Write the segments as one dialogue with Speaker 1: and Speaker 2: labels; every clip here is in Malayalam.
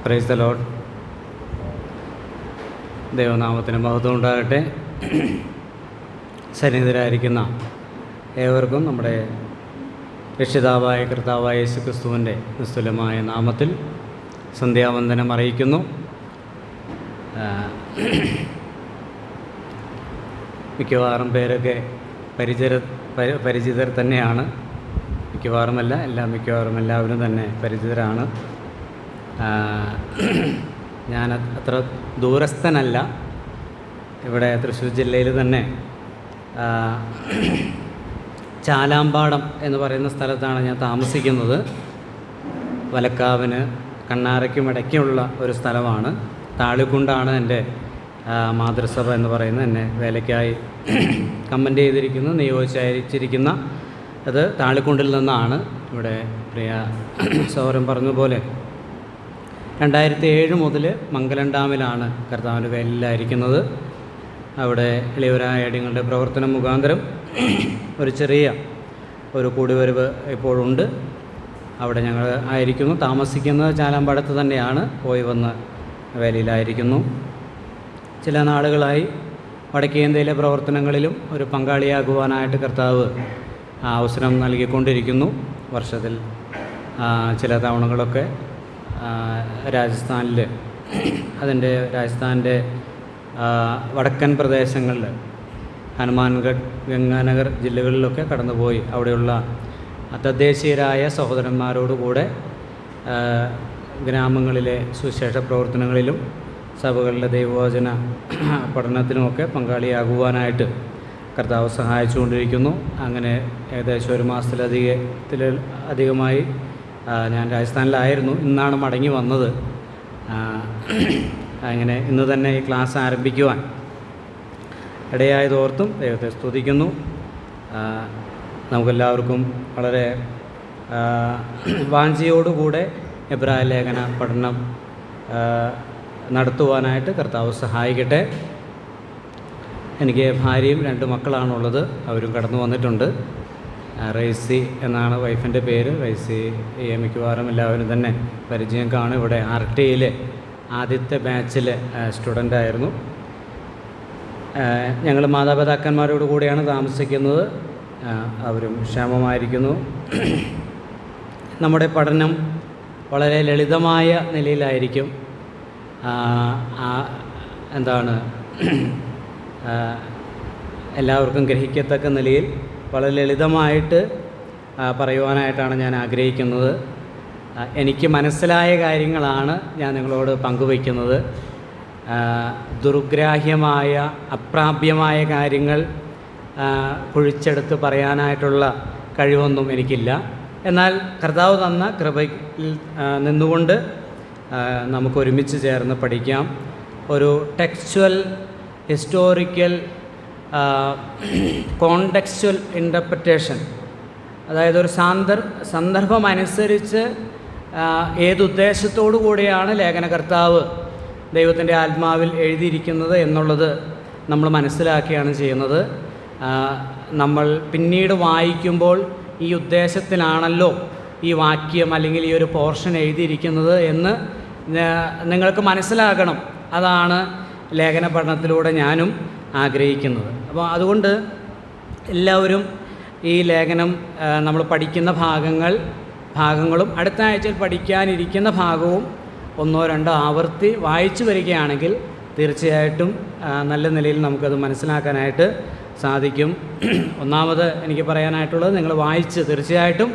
Speaker 1: Praise the Lord. ദൈവനാമത്തിന് മഹത്വം ഉണ്ടാകട്ടെ. സന്നിഹിതരായിരിക്കുന്ന ഏവർക്കും നമ്മുടെ രക്ഷിതാവായ കർത്താവായ യേശു ക്രിസ്തുവിൻ്റെ നിസ്തുലമായ നാമത്തിൽ സന്ധ്യാവന്ദനം അറിയിക്കുന്നു. മിക്കവാറും പേരൊക്കെ പരിചിതർ തന്നെയാണ്. മിക്കവാറും എല്ലാവരും തന്നെ പരിചിതരാണ്. ഞാൻ അത്ര ദൂരസ്ഥനല്ല. ഇവിടെ തൃശ്ശൂർ ജില്ലയിൽ തന്നെ ചാലാമ്പാടം എന്ന് പറയുന്ന സ്ഥലത്താണ് ഞാൻ താമസിക്കുന്നത്. വലക്കാവിന് കണ്ണാറയ്ക്കും ഇടയ്ക്കുള്ള ഒരു സ്ഥലമാണ്. താളിക്കുണ്ടാണ് എൻ്റെ മാതൃസഭ എന്ന് പറയുന്നത്. എന്നെ വേലയ്ക്കായി കമൻ്റ് ചെയ്തിരിക്കുന്നത്, നിയോഗിച്ചയച്ചിരിക്കുന്ന അത് താളിക്കുണ്ടിൽ നിന്നാണ്. ഇവിടെ പ്രിയ സൗരൻ പറഞ്ഞതുപോലെ 2007 മുതൽ മംഗലം ഡാമിലാണ് കർത്താവിൻ്റെ വേലയിലായിരിക്കുന്നത്. അവിടെ എളിയവരായ അടിയങ്ങളുടെ പ്രവർത്തനം മുഖാന്തരം ഒരു ചെറിയ കൂടിവരവ് ഇപ്പോഴുണ്ട്. അവിടെ ഞങ്ങൾ ആയിരിക്കുന്നു. താമസിക്കുന്നത് ചാലാമ്പാടത്ത് തന്നെയാണ്. പോയി വന്ന് വേലയിലായിരിക്കുന്നു. ചില നാളുകളായി വടക്കേന്ത്യയിലെ പ്രവർത്തനങ്ങളിലും ഒരു പങ്കാളിയാകുവാനായിട്ട് കർത്താവ് അവസരം നൽകിക്കൊണ്ടിരിക്കുന്നു. വർഷത്തിൽ ചില തവണകളൊക്കെ രാജസ്ഥാനിൽ രാജസ്ഥാൻ്റെ വടക്കൻ പ്രദേശങ്ങളിൽ ഹനുമാൻഗഡ്, ഗംഗാനഗർ ജില്ലകളിലൊക്കെ കടന്നുപോയി അവിടെയുള്ള തദ്ദേശീയരായ സഹോദരന്മാരോടുകൂടെ ഗ്രാമങ്ങളിലെ സുവിശേഷ പ്രവർത്തനങ്ങളിലും സഭകളിലെ ദൈവവചന പഠനത്തിനുമൊക്കെ പങ്കാളിയാകുവാനായിട്ട് കർത്താവ് സഹായിച്ചുകൊണ്ടിരിക്കുന്നു. അങ്ങനെ ഏകദേശം ഒരു മാസത്തിലധികമായി ഞാൻ രാജസ്ഥാനിലായിരുന്നു. ഇന്നാണ് മടങ്ങി വന്നത്. അങ്ങനെ ഇന്ന് തന്നെ ഈ ക്ലാസ് ആരംഭിക്കുവാൻ ഇടയായതോർത്തും ദൈവത്തെ സ്തുതിക്കുന്നു. നമുക്കെല്ലാവർക്കും വളരെ വാഞ്ചയോടുകൂടെ എബ്രായ ലേഖന പഠനം നടത്തുവാനായിട്ട് കർത്താവ് സഹായിക്കട്ടെ. എനിക്ക് ഭാര്യയും 2 മക്കളാണുള്ളത്. അവരും കടന്നു വന്നിട്ടുണ്ട്. റൈസി എന്നാണ് വൈഫിൻ്റെ പേര്. റൈസി മിക്കവാറും എല്ലാവരും തന്നെ പരിചയം കാണും. ഇവിടെ RTയിലെ ആദ്യത്തെ ബാച്ചിലെ സ്റ്റുഡൻ്റായിരുന്നു. ഞങ്ങൾ മാതാപിതാക്കന്മാരോട് കൂടിയാണ് താമസിക്കുന്നത്. അവരും ക്ഷേമമായിരിക്കുന്നു. നമ്മുടെ പഠനം വളരെ ലളിതമായ നിലയിലായിരിക്കും. എല്ലാവർക്കും ഗ്രഹിക്കത്തക്ക നിലയിൽ വളരെ ലളിതമായിട്ട് പറയുവാനായിട്ടാണ് ഞാൻ ആഗ്രഹിക്കുന്നത്. എനിക്ക് മനസ്സിലായ കാര്യങ്ങളാണ് ഞാൻ നിങ്ങളോട് പങ്കുവയ്ക്കുന്നത്. ദുർഗ്രാഹ്യമായ അപ്രാപ്യമായ കാര്യങ്ങൾ കുഴിച്ചെടുത്ത് പറയാനായിട്ടുള്ള കഴിവൊന്നും എനിക്കില്ല. എന്നാൽ കർത്താവ് തന്ന കൃപയിൽ നിന്നുകൊണ്ട് നമുക്കൊരുമിച്ച് ചേർന്ന് പഠിക്കാം. ഒരു ടെക്സ്ച്വൽ, ഹിസ്റ്റോറിക്കൽ, കോണ്ടെക്സ്ച്വൽ ഇൻ്റർപ്രിറ്റേഷൻ, അതായത് ഒരു സന്ദർഭമനുസരിച്ച് ഏതുദ്ദേശത്തോടു കൂടിയാണ് ലേഖനകർത്താവ് ദൈവത്തിൻ്റെ ആത്മാവിൽ എഴുതിയിരിക്കുന്നത് എന്നുള്ളത് നമ്മൾ മനസ്സിലാക്കിയാണ് ചെയ്യുന്നത്. നമ്മൾ പിന്നീട് വായിക്കുമ്പോൾ ഈ ഉദ്ദേശത്തിനാണല്ലോ ഈ വാക്യം അല്ലെങ്കിൽ ഈ ഒരു പോർഷൻ എഴുതിയിരിക്കുന്നത് എന്ന് നിങ്ങൾക്ക് മനസ്സിലാക്കണം. അതാണ് ലേഖന പഠനത്തിലൂടെ ഞാനും ആഗ്രഹിക്കുന്നത്. അപ്പോൾ അതുകൊണ്ട് എല്ലാവരും ഈ ലേഖനം നമ്മൾ പഠിക്കുന്ന ഭാഗങ്ങളും അടുത്ത ആഴ്ചയിൽ പഠിക്കാനിരിക്കുന്ന ഭാഗവും 1-2 ആവർത്തി വായിച്ചു വരികയാണെങ്കിൽ തീർച്ചയായിട്ടും നല്ല നിലയിൽ നമുക്കത് മനസ്സിലാക്കാനായിട്ട് സാധിക്കും. ഒന്നാമത് എനിക്ക് പറയാനായിട്ടുള്ളത്, നിങ്ങൾ തീർച്ചയായിട്ടും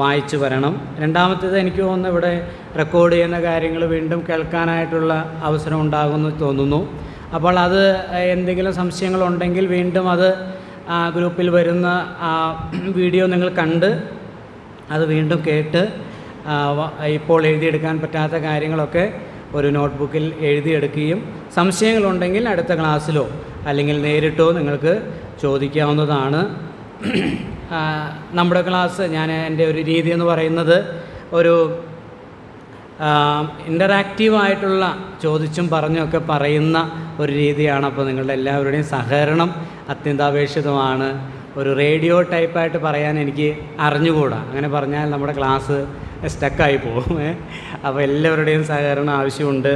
Speaker 1: വായിച്ചു വരണം. രണ്ടാമത്തേത്, എനിക്ക് തോന്നുന്നു ഇവിടെ റെക്കോർഡ് ചെയ്യുന്ന കാര്യങ്ങൾ വീണ്ടും കേൾക്കാനായിട്ടുള്ള അവസരം ഉണ്ടാകുമെന്ന് തോന്നുന്നു. അപ്പോൾ അത് എന്തെങ്കിലും സംശയങ്ങളുണ്ടെങ്കിൽ വീണ്ടും അത് ഗ്രൂപ്പിൽ വരുന്ന വീഡിയോ നിങ്ങൾ കണ്ട് അത് വീണ്ടും കേട്ട് ഇപ്പോൾ എഴുതിയെടുക്കാൻ പറ്റാത്ത കാര്യങ്ങളൊക്കെ ഒരു നോട്ട്ബുക്കിൽ എഴുതിയെടുക്കുകയും സംശയങ്ങളുണ്ടെങ്കിൽ അടുത്ത ക്ലാസ്സിലോ അല്ലെങ്കിൽ നേരിട്ടോ നിങ്ങൾക്ക് ചോദിക്കാവുന്നതാണ്. നമ്മുടെ ക്ലാസ് എൻ്റെ ഒരു രീതി എന്ന് പറയുന്നത് ഒരു ഇൻ്ററാക്റ്റീവായിട്ടുള്ള ചോദിച്ചും പറഞ്ഞൊക്കെ പറയുന്ന ഒരു രീതിയാണ്. അപ്പോൾ നിങ്ങളുടെ എല്ലാവരുടെയും സഹകരണം അത്യന്താപേക്ഷിതമാണ്. ഒരു റേഡിയോ ടൈപ്പായിട്ട് പറയാൻ എനിക്ക് അറിഞ്ഞുകൂടാ. അങ്ങനെ പറഞ്ഞാൽ നമ്മുടെ ക്ലാസ് സ്റ്റക്കായി പോകും. അപ്പോൾ എല്ലാവരുടെയും സഹകരണം ആവശ്യമുണ്ട്.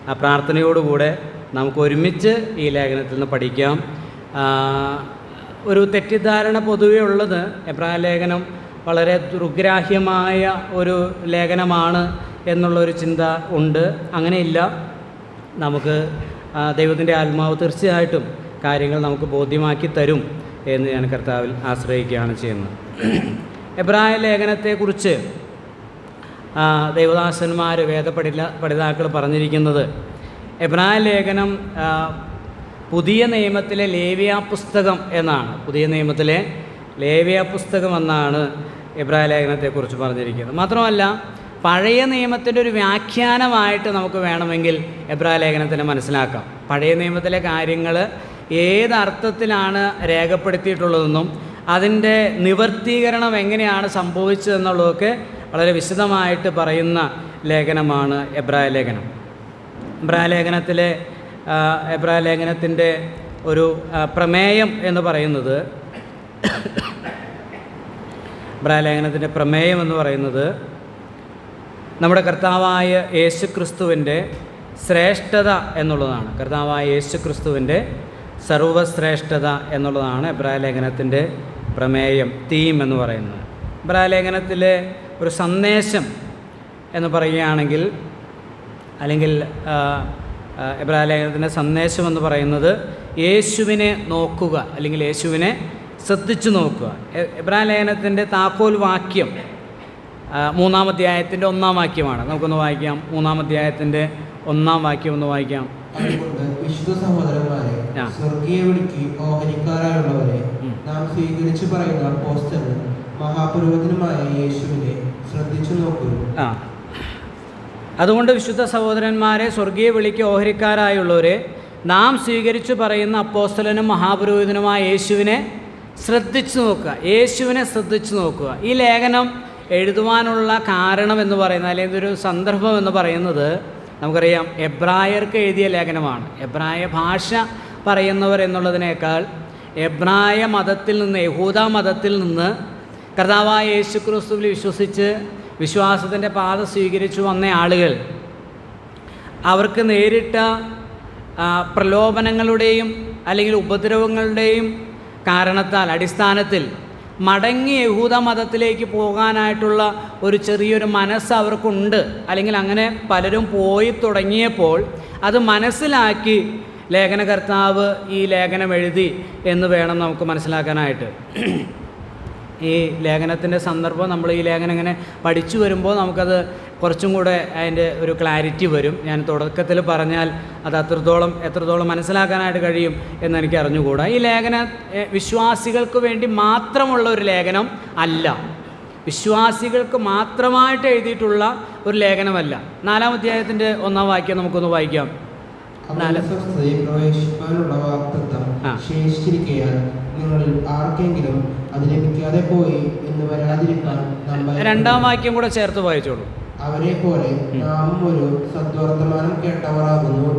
Speaker 1: ആ പ്രാർത്ഥനയോടുകൂടെ നമുക്ക് ഒരുമിച്ച് ഈ ലേഖനത്തിൽ നിന്ന് പഠിക്കാം. ഒരു തെറ്റിദ്ധാരണ പൊതുവേ ഉള്ളത് എബ്രായ ലേഖനം വളരെ ദുർഗ്രാഹ്യമായ ഒരു ലേഖനമാണ് എന്നുള്ളൊരു ചിന്ത ഉണ്ട്. അങ്ങനെയില്ല. നമുക്ക് ദൈവത്തിൻ്റെ ആത്മാവ് തീർച്ചയായിട്ടും കാര്യങ്ങൾ നമുക്ക് ബോധ്യമാക്കി തരും എന്ന് ഞാൻ കർത്താവിൽ ആശ്രയിക്കുകയാണ് ചെയ്യുന്നത്. എബ്രായ ലേഖനത്തെക്കുറിച്ച് ദൈവദാസന്മാർ പഠിതാക്കൾ പറഞ്ഞിരിക്കുന്നത്, എബ്രായ ലേഖനം പുതിയ നിയമത്തിലെ ലേവ്യ പുസ്തകം എന്നാണ്. പുതിയ നിയമത്തിലെ ലേവ്യ പുസ്തകം എന്നാണ് എബ്രായ ലേഖനത്തെക്കുറിച്ച് പറഞ്ഞിരിക്കുന്നത്. മാത്രമല്ല പഴയ നിയമത്തിൻ്റെ ഒരു വ്യാഖ്യാനമായിട്ട് നമുക്ക് വേണമെങ്കിൽ എബ്രായ ലേഖനത്തിനെ മനസ്സിലാക്കാം. പഴയ നിയമത്തിലെ കാര്യങ്ങൾ ഏതർത്ഥത്തിലാണ് രേഖപ്പെടുത്തിയിട്ടുള്ളതെന്നും അതിൻ്റെ നിവർത്തീകരണം എങ്ങനെയാണ് സംഭവിച്ചതെന്നുള്ളതൊക്കെ വളരെ വിശദമായിട്ട് പറയുന്ന ലേഖനമാണ് എബ്രായ ലേഖനം. എബ്രായ ലേഖനത്തിൻ്റെ ഒരു പ്രമേയം എന്ന് പറയുന്നത് നമ്മുടെ കർത്താവായ യേശുക്രിസ്തുവിൻ്റെ ശ്രേഷ്ഠത എന്നുള്ളതാണ്. കർത്താവായ യേശുക്രിസ്തുവിൻ്റെ സർവ്വശ്രേഷ്ഠത എന്നുള്ളതാണ് എബ്രായ ലേഖനത്തിൻ്റെ പ്രമേയം, തീം എന്ന് പറയുന്നത്. എബ്രായ ലേഖനത്തിലെ ഒരു സന്ദേശം എന്ന് പറയുകയാണെങ്കിൽ, അല്ലെങ്കിൽ എബ്രായ ലേഖനത്തിൻ്റെ സന്ദേശം എന്ന് പറയുന്നത് യേശുവിനെ നോക്കുക, അല്ലെങ്കിൽ യേശുവിനെ ശ്രദ്ധിച്ചു നോക്കുക. എബ്രായ ലേഖനത്തിൻ്റെ താക്കോൽ വാക്യം 3-ാം അധ്യായത്തിൻ്റെ 1-ാം വാക്യമാണ്. നമുക്കൊന്ന് വായിക്കാം. 3-ാം അധ്യായത്തിൻ്റെ 1-ാം വാക്യം ഒന്ന് വായിക്കാം.
Speaker 2: വിശുദ്ധ സഹോദരന്മാരെ, സ്വർഗീയ വിളിക്ക് ഓഹരിക്കാരായുള്ളവരെ, നാം സ്വീകരിച്ചു പറയുന്ന അപ്പോസ്തലനും മഹാപുരോഹിതനുമായ യേശുവിനെ ശ്രദ്ധിച്ചു നോക്കുക.
Speaker 1: അതുകൊണ്ട് വിശുദ്ധ സഹോദരന്മാരെ, സ്വർഗീയ വിളിക്ക് ഓഹരിക്കാരായുള്ളവരെ, നാം സ്വീകരിച്ചു പറയുന്ന അപ്പോസ്തലനും മഹാപുരോഹിതനുമായ യേശുവിനെ ശ്രദ്ധിച്ചു നോക്കുക. ഈ ലേഖനം എഴുതുവാനുള്ള കാരണം എന്ന് പറയുന്നത്, അല്ലെങ്കിൽ ഒരു സന്ദർഭം എന്ന് പറയുന്നത്, നമുക്കറിയാം എബ്രായർക്ക് എഴുതിയ ലേഖനമാണ്. എബ്രായ ഭാഷ പറയുന്നവർ എന്നുള്ളതിനേക്കാൾ എബ്രായ മതത്തിൽ നിന്ന്, യഹൂദ മതത്തിൽ നിന്ന് കർത്താവായ യേശുക്രിസ്തുവിൽ വിശ്വസിച്ച് വിശ്വാസത്തിൻ്റെ പാത സ്വീകരിച്ചു വന്ന ആളുകൾ, അവർക്ക് നേരിട്ട പ്രലോഭനങ്ങളുടെയും അല്ലെങ്കിൽ ഉപദ്രവങ്ങളുടെയും അടിസ്ഥാനത്തിൽ മടങ്ങി യഹൂദ മതത്തിലേക്ക് പോകാനായിട്ടുള്ള ഒരു ചെറിയൊരു മനസ്സ് അവർക്കുണ്ട്. അല്ലെങ്കിൽ അങ്ങനെ പലരും പോയി തുടങ്ങിയപ്പോൾ അത് മനസ്സിലാക്കി ലേഖനകർത്താവ് ഈ ലേഖനം എഴുതി എന്ന് വേണം നമുക്ക് മനസ്സിലാക്കാനായിട്ട്. ഈ ലേഖനത്തിൻ്റെ സന്ദർഭം, നമ്മൾ ഈ ലേഖനം ഇങ്ങനെ പഠിച്ചു വരുമ്പോൾ നമുക്കത് കുറച്ചും കൂടെ അതിൻ്റെ ഒരു ക്ലാരിറ്റി വരും. ഞാൻ തുടക്കത്തിൽ പറഞ്ഞാൽ അത് എത്രത്തോളം മനസ്സിലാക്കാനായിട്ട് കഴിയും എന്നെനിക്ക് അറിഞ്ഞുകൂടാ. ഈ ലേഖനം വിശ്വാസികൾക്ക് വേണ്ടി മാത്രമുള്ള ഒരു ലേഖനം അല്ല, വിശ്വാസികൾക്ക് മാത്രമായിട്ട് എഴുതിയിട്ടുള്ള ഒരു ലേഖനമല്ല. 4-ാം അധ്യായത്തിൻ്റെ 1-ാം വാക്യം നമുക്കൊന്ന് വായിക്കാം.
Speaker 2: പ്രവേശിക്കാനുള്ള വാഗ്ദത്തം ശേഷിച്ചിരിക്കയാൽ നിങ്ങളിൽ ആർക്കെങ്കിലും അത് ലഭിക്കാതെ പോയി എന്ന് വരാതിരിക്കാൻ
Speaker 1: 2-ാം വാക്യം കൂടെ ചേർത്ത് വായിച്ചോളൂ.
Speaker 2: അവരെ പോലെ നാം ഒരു സദ്വർത്തമാനം കേട്ടവരാകുന്നു.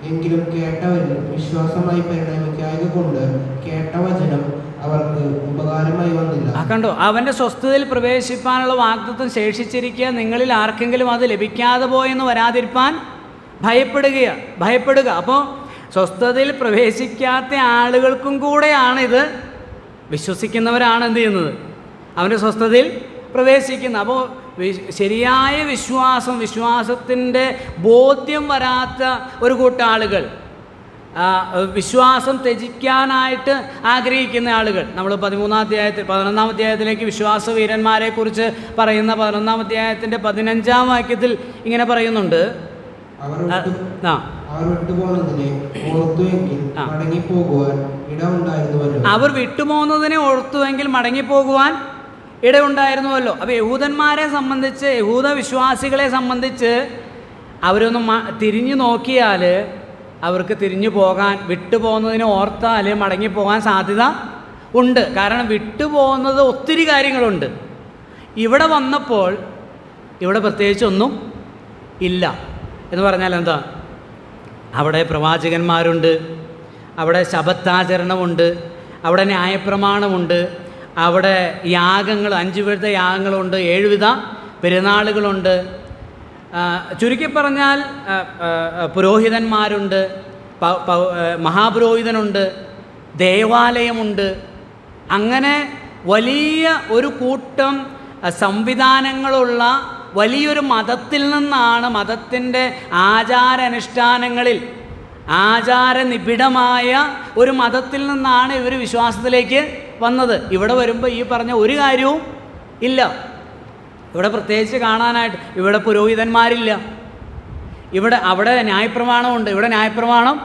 Speaker 2: എങ്കിലും കേട്ടവരിൽ വിശ്വാസമായി പരിണമിക്കായക കൊണ്ട് കേട്ട വചനം അവർക്ക് ഉപകാരമായി വന്നില്ല.
Speaker 1: കണ്ടോ, അവൻ്റെ സ്വസ്ഥതയിൽ പ്രവേശിപ്പാനുള്ള വാഗ്ദത്തം ശേഷിച്ചിരിക്കുക, നിങ്ങളിൽ ആർക്കെങ്കിലും അത് ലഭിക്കാതെ പോയെന്ന് വരാതിരിപ്പാൻ ഭയപ്പെടുക. അപ്പോൾ സ്വസ്ഥതയിൽ പ്രവേശിക്കാത്ത ആളുകൾക്കും കൂടെയാണ് ഇത്, വിശ്വസിക്കുന്നവരാണ് എന്ത് ചെയ്യുന്നത്, അവൻ്റെ സ്വസ്ഥതയിൽ പ്രവേശിക്കുന്നത്. അപ്പോൾ ശരിയായ വിശ്വാസത്തിൻ്റെ ബോധ്യം വരാത്ത ഒരു കൂട്ടം ആളുകൾ, വിശ്വാസം ത്യജിക്കാനായിട്ട് ആഗ്രഹിക്കുന്ന ആളുകൾ, നമ്മൾ 11-ാം അധ്യായത്തിലേക്ക് വിശ്വാസ വീരന്മാരെക്കുറിച്ച് പറയുന്ന 11-ാം അധ്യായത്തിൻ്റെ 15-ാം വാക്യത്തിൽ ഇങ്ങനെ പറയുന്നുണ്ട്, അവർ വിട്ടുപോകുന്നതിനെ ഓർത്തുവെങ്കിൽ മടങ്ങിപ്പോകുവാൻ ഇടയുണ്ടായിരുന്നുവല്ലോ. അപ്പോൾ യഹൂദന്മാരെ സംബന്ധിച്ച്, യഹൂദ വിശ്വാസികളെ സംബന്ധിച്ച് അവരൊന്ന് തിരിഞ്ഞു നോക്കിയാൽ അവർക്ക് തിരിഞ്ഞു പോകാൻ, വിട്ടുപോകുന്നതിനെ ഓർത്താൽ മടങ്ങിപ്പോകാൻ സാധ്യത ഉണ്ട്. കാരണം വിട്ടുപോകുന്നത് ഒത്തിരി കാര്യങ്ങളുണ്ട്. ഇവിടെ വന്നപ്പോൾ ഇവിടെ പ്രത്യേകിച്ചൊന്നും ഇല്ല എന്ന് പറഞ്ഞാൽ എന്താ, അവിടെ പ്രവാചകന്മാരുണ്ട്, അവിടെ ശബത്താചരണമുണ്ട്, അവിടെ ന്യായപ്രമാണമുണ്ട്, അവിടെ യാഗങ്ങൾ, 5 വിധ യാഗങ്ങളുണ്ട്, 7 വിധ പെരുന്നാളുകളുണ്ട്, ചുരുക്കി പറഞ്ഞാൽ പുരോഹിതന്മാരുണ്ട്, മഹാപുരോഹിതനുണ്ട്, ദേവാലയമുണ്ട്. അങ്ങനെ വലിയ ഒരു കൂട്ടം സംവിധാനങ്ങളുള്ള വലിയൊരു മതത്തിൽ നിന്നാണ്, മതത്തിൻ്റെ ആചാരാനുഷ്ഠാനങ്ങളിൽ ആചാരനിബിഡമായ ഒരു മതത്തിൽ നിന്നാണ് ഇവർ വിശ്വാസത്തിലേക്ക് വന്നത്. ഇവിടെ വരുമ്പോൾ ഈ പറഞ്ഞ ഒരു കാര്യവും ഇല്ല. ഇവിടെ പ്രത്യേകിച്ച് കാണാനായിട്ട് ഇവിടെ പുരോഹിതന്മാരില്ല. അവിടെ ന്യായപ്രമാണമുണ്ട്, ഇവിടെ ന്യായപ്രമാണം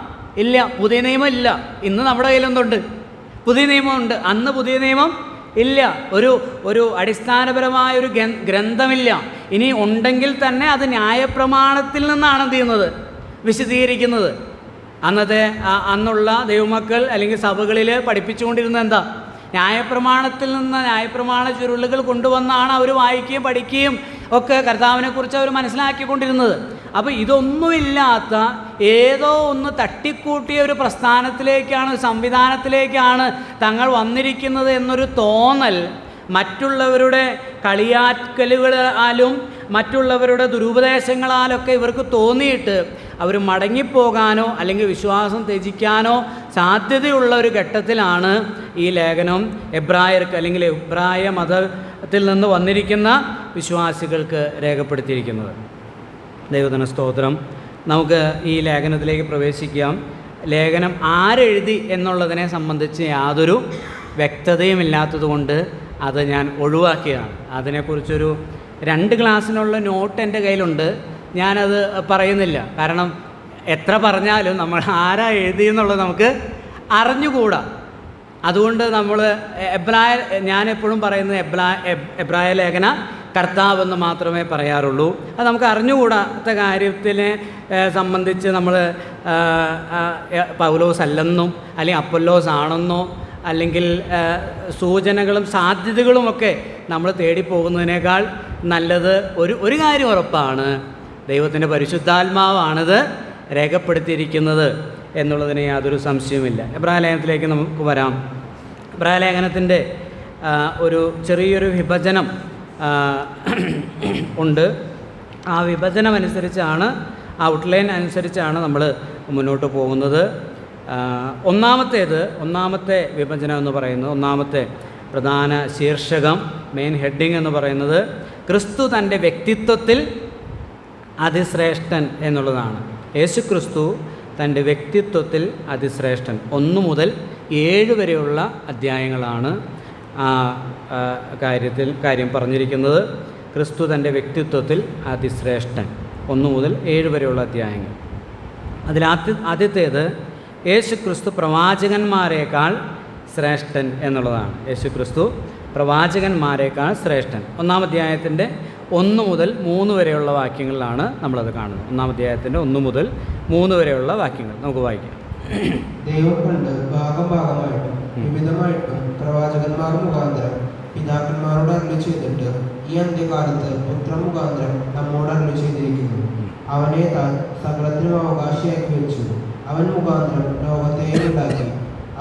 Speaker 1: ഇല്ല. പുതിയ നിയമം ഇല്ല. ഇന്ന് നമ്മുടെ കയ്യിലെന്തുണ്ട്? പുതിയ നിയമമുണ്ട്. അന്ന് പുതിയ നിയമം ഇല്ല. ഒരു അടിസ്ഥാനപരമായ ഒരു ഗ്രന്ഥമില്ല. ഇനി ഉണ്ടെങ്കിൽ തന്നെ അത് ന്യായപ്രമാണത്തിൽ നിന്നാണ് എന്ത് ചെയ്യുന്നത്? വിശദീകരിക്കുന്നത്. അന്നുള്ള ദൈവമക്കൾ അല്ലെങ്കിൽ സഭകളിൽ പഠിപ്പിച്ചുകൊണ്ടിരുന്നത് എന്താ? ന്യായപ്രമാണത്തിൽ നിന്ന് ന്യായപ്രമാണ ചുരുളുകൾ കൊണ്ടുവന്നാണ് അവർ വായിക്കുകയും പഠിക്കുകയും ഒക്കെ കർത്താവിനെക്കുറിച്ച് അവർ മനസ്സിലാക്കിക്കൊണ്ടിരുന്നത്. അപ്പോൾ ഇതൊന്നുമില്ലാത്ത ഏതോ ഒന്ന് തട്ടിക്കൂട്ടിയ ഒരു പ്രസ്ഥാനത്തിലേക്കാണ്, സംവിധാനത്തിലേക്കാണ് തങ്ങൾ വന്നിരിക്കുന്നത് എന്നൊരു തോന്നൽ മറ്റുള്ളവരുടെ കളിയാക്കലുകളാലും മറ്റുള്ളവരുടെ ദുരുപദേശങ്ങളാലൊക്കെ ഇവർക്ക് തോന്നിയിട്ട് അവർ മടങ്ങിപ്പോകാനോ അല്ലെങ്കിൽ വിശ്വാസം ത്യജിക്കാനോ സാധ്യതയുള്ള ഒരു ഘട്ടത്തിലാണ് ഈ ലേഖനം എബ്രായർക്ക് അല്ലെങ്കിൽ എബ്രായ മതത്തിൽ നിന്ന് വന്നിരിക്കുന്ന വിശ്വാസികൾക്ക് രേഖപ്പെടുത്തിയിരിക്കുന്നത്. ദൈവത്തിന് സ്തോത്രം. നമുക്ക് ഈ ലേഖനത്തിലേക്ക് പ്രവേശിക്കാം. ലേഖനം ആരെഴുതി എന്നുള്ളതിനെ സംബന്ധിച്ച് യാതൊരു വ്യക്തതയുമില്ലാത്തതുകൊണ്ട് അത് ഞാൻ ഒഴിവാക്കിയതാണ്. അതിനെക്കുറിച്ചൊരു 2 ക്ലാസ്സിനുള്ള നോട്ട് എൻ്റെ കയ്യിലുണ്ട്. ഞാനത് പറയുന്നില്ല. കാരണം എത്ര പറഞ്ഞാലും നമ്മൾ ആരാ എഴുതിയെന്നുള്ളത് നമുക്ക് അറിഞ്ഞുകൂടാ. അതുകൊണ്ട് നമ്മൾ ഞാനെപ്പോഴും പറയുന്നത് എബ്രായ ലേഖന കർത്താവെന്ന് മാത്രമേ പറയാറുള്ളൂ. അത് നമുക്ക് അറിഞ്ഞുകൂടാത്ത കാര്യത്തിനെ സംബന്ധിച്ച് നമ്മൾ പൗലോസ് അല്ലെന്നും അല്ലെങ്കിൽ അപ്പൊല്ലോസ് ആണെന്നോ അല്ലെങ്കിൽ സൂചനകളും സാധ്യതകളുമൊക്കെ നമ്മൾ തേടിപ്പോകുന്നതിനേക്കാൾ നല്ലത് ഒരു കാര്യം ഉറപ്പാണ്, ദൈവത്തിൻ്റെ പരിശുദ്ധാത്മാവാണിത് രേഖപ്പെടുത്തിയിരിക്കുന്നത് എന്നുള്ളതിന് യാതൊരു സംശയവുമില്ല. എബ്രായ ലേഖനത്തിലേക്ക് നമുക്ക് വരാം. എബ്രായ ലേഖനത്തിൻ്റെ ഒരു ചെറിയൊരു വിഭജനം ഉണ്ട്. ആ വിഭജനം അനുസരിച്ചാണ്, ഔട്ട്ലൈൻ അനുസരിച്ചാണ് നമ്മൾ മുന്നോട്ട് പോകുന്നത്. ഒന്നാമത്തെ വിഭജനം എന്ന് പറയുന്നത്, ഒന്നാമത്തെ പ്രധാന ശീർഷകം, മെയിൻ ഹെഡിങ് എന്ന് പറയുന്നത് ക്രിസ്തു തൻ്റെ വ്യക്തിത്വത്തിൽ അതിശ്രേഷ്ഠൻ എന്നുള്ളതാണ്. യേശു ക്രിസ്തു തൻ്റെ വ്യക്തിത്വത്തിൽ അതിശ്രേഷ്ഠൻ. 1 മുതൽ 7 വരെയുള്ള അധ്യായങ്ങളാണ് ആ കാര്യം പറഞ്ഞിരിക്കുന്നത്. ക്രിസ്തു തൻ്റെ വ്യക്തിത്വത്തിൽ അതിശ്രേഷ്ഠൻ, 1 മുതൽ 7 വരെയുള്ള അധ്യായങ്ങൾ. അതിൽ ആദ്യത്തേത് യേശു ക്രിസ്തു പ്രവാചകന്മാരേക്കാൾ ശ്രേഷ്ഠൻ എന്നുള്ളതാണ്. യേശു ക്രിസ്തു പ്രവാചകന്മാരേക്കാൾ ശ്രേഷ്ഠൻ. 1-ാം അധ്യായത്തിൻ്റെ 1 മുതൽ 3 വരെയുള്ള വാക്യങ്ങളിലാണ് നമ്മളത് കാണുന്നത്. 1-ാം അധ്യായത്തിൻ്റെ 1 മുതൽ 3 വരെയുള്ള വാക്യങ്ങൾ നമുക്ക് വായിക്കാം.
Speaker 2: ദൈവം കൊണ്ട് ഭാഗമായിട്ടും വിവിധമായിട്ടും പ്രവാചകന്മാർ മുഖാന്തരം പിതാക്കന്മാരോട് അരുളി ചെയ്തിട്ട് ഈ അന്ത്യകാലത്ത് പുത്രൻ മുഖാന്തരം നമ്മോട് അരുളി ചെയ്തിരിക്കുന്നു. അവനെ താൻ സകലത്തിനും അവകാശിയാക്കി വെച്ചു. അവൻ മുഖാന്തരം ലോകത്തെയും ഉണ്ടാക്കി.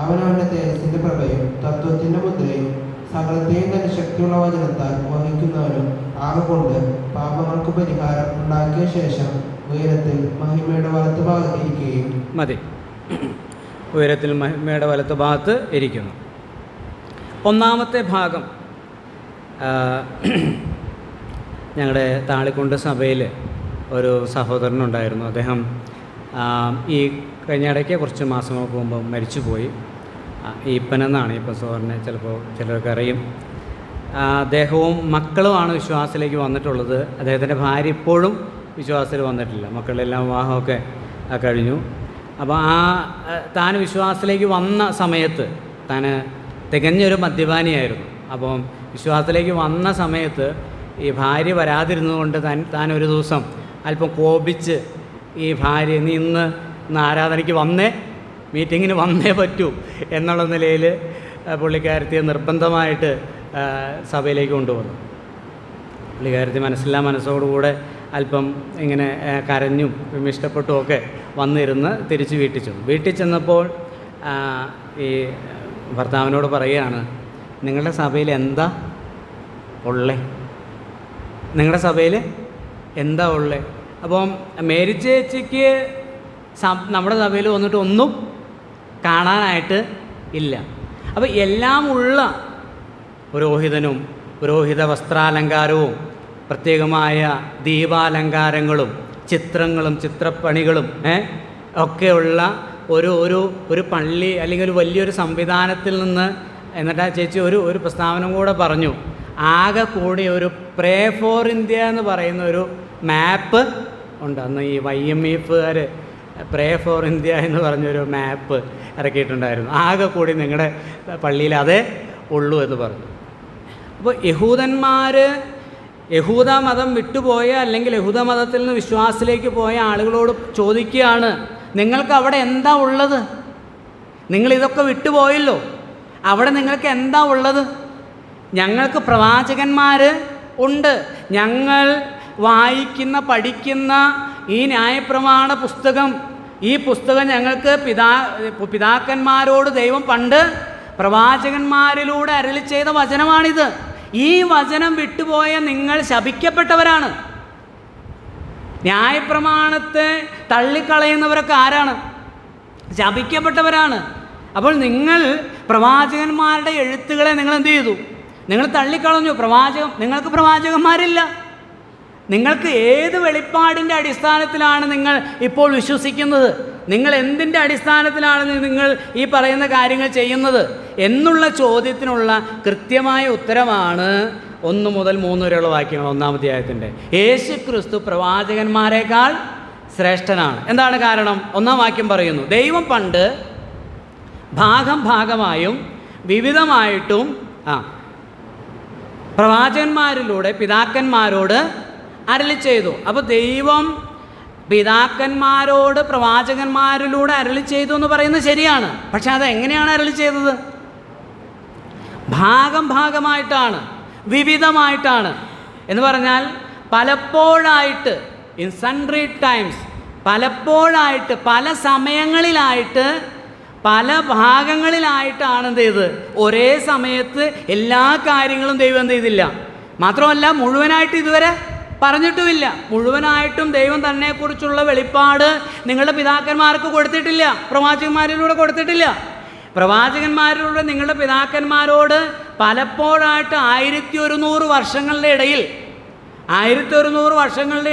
Speaker 2: അവൻ അവൻ്റെ തേജസ്സിൻ്റെ പ്രഭയും തത്വത്തിൻ്റെ മുദ്രയും സകലത്തെയും തൻ്റെ ശക്തിയുള്ള വചനത്താൽ വഹിക്കുന്നവനും ആകൊണ്ട് പാപങ്ങൾക്ക് പരിഹാരം ഉണ്ടാക്കിയ ശേഷം ഉയരത്തിൽ മഹിമയുടെ വലത്ത് ഭാഗത്ത് ഇരിക്കുകയും
Speaker 1: മതി. ഉയരത്തിൽ മഹിമയുടെ വലത്ത് ഭാഗത്ത് ഇരിക്കുന്നു. 1-ാമത്തെ ഭാഗം ഞങ്ങളുടെ താളിക്കുണ്ട് സഭയിൽ ഒരു സഹോദരനുണ്ടായിരുന്നു. അദ്ദേഹം ഈ കഴിഞ്ഞ ഇടയ്ക്ക് കുറച്ച് മാസങ്ങൾക്ക് മുമ്പ് മരിച്ചുപോയി. ഈപ്പനെന്നാണ്. ഈപ്പൻ സഹോദരനെ ചിലപ്പോൾ ചിലർക്ക് അറിയും. അദ്ദേഹവും മക്കളുമാണ് വിശ്വാസത്തിലേക്ക് വന്നിട്ടുള്ളത്. അദ്ദേഹത്തിൻ്റെ ഭാര്യ ഇപ്പോഴും വിശ്വാസത്തിൽ വന്നിട്ടില്ല. മക്കളെല്ലാം വിവാഹമൊക്കെ കഴിഞ്ഞു. അപ്പോൾ താൻ വിശ്വാസത്തിലേക്ക് വന്ന സമയത്ത് താൻ തികഞ്ഞൊരു മദ്യപാനിയായിരുന്നു. അപ്പം വിശ്വാസത്തിലേക്ക് വന്ന സമയത്ത് ഈ ഭാര്യ വരാതിരുന്നതുകൊണ്ട് താൻ ഒരു ദിവസം അല്പം കോപിച്ച് ഈ ഭാര്യ നീ ഇന്ന് ആരാധനയ്ക്ക് മീറ്റിങ്ങിന് വന്നേ പറ്റൂ എന്നുള്ള നിലയിൽ പുള്ളിക്കാരത്തിയെ നിർബന്ധമായിട്ട് സഭയിലേക്ക് കൊണ്ടുവന്നു. പുള്ളിക്കാരത്തി മനസ്സോടുകൂടെ അല്പം ഇങ്ങനെ കരഞ്ഞും ഇഷ്ടപ്പെട്ടുമൊക്കെ വന്നിരുന്ന് തിരിച്ച് വീട്ടിൽ ചെന്നപ്പോൾ ഈ ഭർത്താവിനോട് പറയുകയാണ്, നിങ്ങളുടെ സഭയിൽ എന്താ ഉള്ളേ? അപ്പം മേരി ചേച്ചിക്ക് നമ്മുടെ സഭയിൽ വന്നിട്ട് ഒന്നും കാണാനായിട്ട് ഇല്ല. അപ്പോൾ എല്ലാം ഉള്ള പുരോഹിതനും പുരോഹിത വസ്ത്രാലങ്കാരവും പ്രത്യേകമായ ദീപാലങ്കാരങ്ങളും ചിത്രങ്ങളും ചിത്രപ്പണികളും ഒക്കെയുള്ള ഒരു പള്ളി അല്ലെങ്കിൽ ഒരു വലിയൊരു സംവിധാനത്തിൽ നിന്ന് എന്നിട്ട് ആ ചേച്ചി ഒരു പ്രസ്താവന കൂടെ പറഞ്ഞു. ആകെ കൂടി ഒരു പ്രേ ഫോർ ഇന്ത്യ എന്ന് പറയുന്ന ഒരു മാപ്പ് ഉണ്ട്. അന്ന് ഈ YMEFകാർ പ്രേ ഫോർ ഇന്ത്യ എന്ന് പറഞ്ഞൊരു മാപ്പ് ഇറക്കിയിട്ടുണ്ടായിരുന്നു. ആകെ കൂടി നിങ്ങളുടെ പള്ളിയിൽ അതേ ഉള്ളൂ എന്ന് പറഞ്ഞു. അപ്പോൾ യഹൂദ മതം വിട്ടുപോയ അല്ലെങ്കിൽ യഹൂദ മതത്തിൽ നിന്ന് വിശ്വാസത്തിലേക്ക് പോയ ആളുകളോട് ചോദിക്കുകയാണ്, നിങ്ങൾക്ക് അവിടെ എന്താ ഉള്ളത്? നിങ്ങളിതൊക്കെ വിട്ടുപോയല്ലോ, അവിടെ നിങ്ങൾക്ക് എന്താ ഉള്ളത്? ഞങ്ങൾക്ക് പ്രവാചകന്മാർ ഉണ്ട്. ഞങ്ങൾ വായിക്കുന്ന പഠിക്കുന്ന ഈ ന്യായപ്രമാണ പുസ്തകം, ഈ പുസ്തകം ഞങ്ങൾക്ക് പിതാക്കന്മാരോട് ദൈവം പണ്ട് പ്രവാചകന്മാരിലൂടെ അരുളി ചെയ്ത വചനമാണിത്. ഈ വചനം വിട്ടുപോയ നിങ്ങൾ ശപിക്കപ്പെട്ടവരാണ്. ന്യായപ്രമാണത്തെ തള്ളിക്കളയുന്നവരൊക്കെ ആരാണ്? ശപിക്കപ്പെട്ടവരാണ്. അപ്പോൾ നിങ്ങൾ പ്രവാചകന്മാരുടെ എഴുത്തുകളെ നിങ്ങൾ എന്ത് ചെയ്തു? നിങ്ങൾ തള്ളിക്കളഞ്ഞു. നിങ്ങൾക്ക് പ്രവാചകന്മാരില്ല. നിങ്ങൾക്ക് ഏത് വെളിപ്പാടിൻ്റെ അടിസ്ഥാനത്തിലാണ് നിങ്ങൾ ഇപ്പോൾ വിശ്വസിക്കുന്നത്? നിങ്ങൾ എന്തിൻ്റെ അടിസ്ഥാനത്തിലാണ് നിങ്ങൾ ഈ പറയുന്ന കാര്യങ്ങൾ ചെയ്യുന്നത് എന്നുള്ള ചോദ്യത്തിനുള്ള കൃത്യമായ ഉത്തരമാണ് 1 മുതൽ 3 വരെയുള്ള വാക്യങ്ങൾ 1-ാം അധ്യായത്തിൻ്റെ. യേശു ക്രിസ്തു പ്രവാചകന്മാരെക്കാൾ ശ്രേഷ്ഠനാണ്. എന്താണ് കാരണം? 1-ാം വാക്യം പറയുന്നു, ദൈവം പണ്ട് ഭാഗമായും വിവിധമായിട്ടും പ്രവാചകന്മാരിലൂടെ പിതാക്കന്മാരോട് അരുളി ചെയ്തു. അപ്പോൾ ദൈവം പിതാക്കന്മാരോട് പ്രവാചകന്മാരിലൂടെ അരുളി ചെയ്തു എന്ന് പറയുന്നത് ശരിയാണ്. പക്ഷെ അതെങ്ങനെയാണ് അരുളി ചെയ്തത്? ഭാഗമായിട്ടാണ്, വിവിധമായിട്ടാണ്. എന്ന് പറഞ്ഞാൽ പലപ്പോഴായിട്ട്, ഇൻ സൺട്രി ടൈംസ്, പലപ്പോഴായിട്ട്, പല സമയങ്ങളിലായിട്ട്, പല ഭാഗങ്ങളിലായിട്ടാണ് എന്ത് ചെയ്ത്? ഒരേ സമയത്ത് എല്ലാ കാര്യങ്ങളും ദൈവം എന്ത് ചെയ്തില്ല. മാത്രമല്ല മുഴുവനായിട്ട് ഇതുവരെ പറഞ്ഞിട്ടുമില്ല. മുഴുവനായിട്ടും ദൈവം തന്നെക്കുറിച്ചുള്ള വെളിപ്പാട് നിങ്ങളുടെ പിതാക്കന്മാർക്ക് കൊടുത്തിട്ടില്ല, പ്രവാചകന്മാരിലൂടെ കൊടുത്തിട്ടില്ല. പ്രവാചകന്മാരിലൂടെ നിങ്ങളുടെ പിതാക്കന്മാരോട് പലപ്പോഴായിട്ട് 1100 വർഷങ്ങളുടെ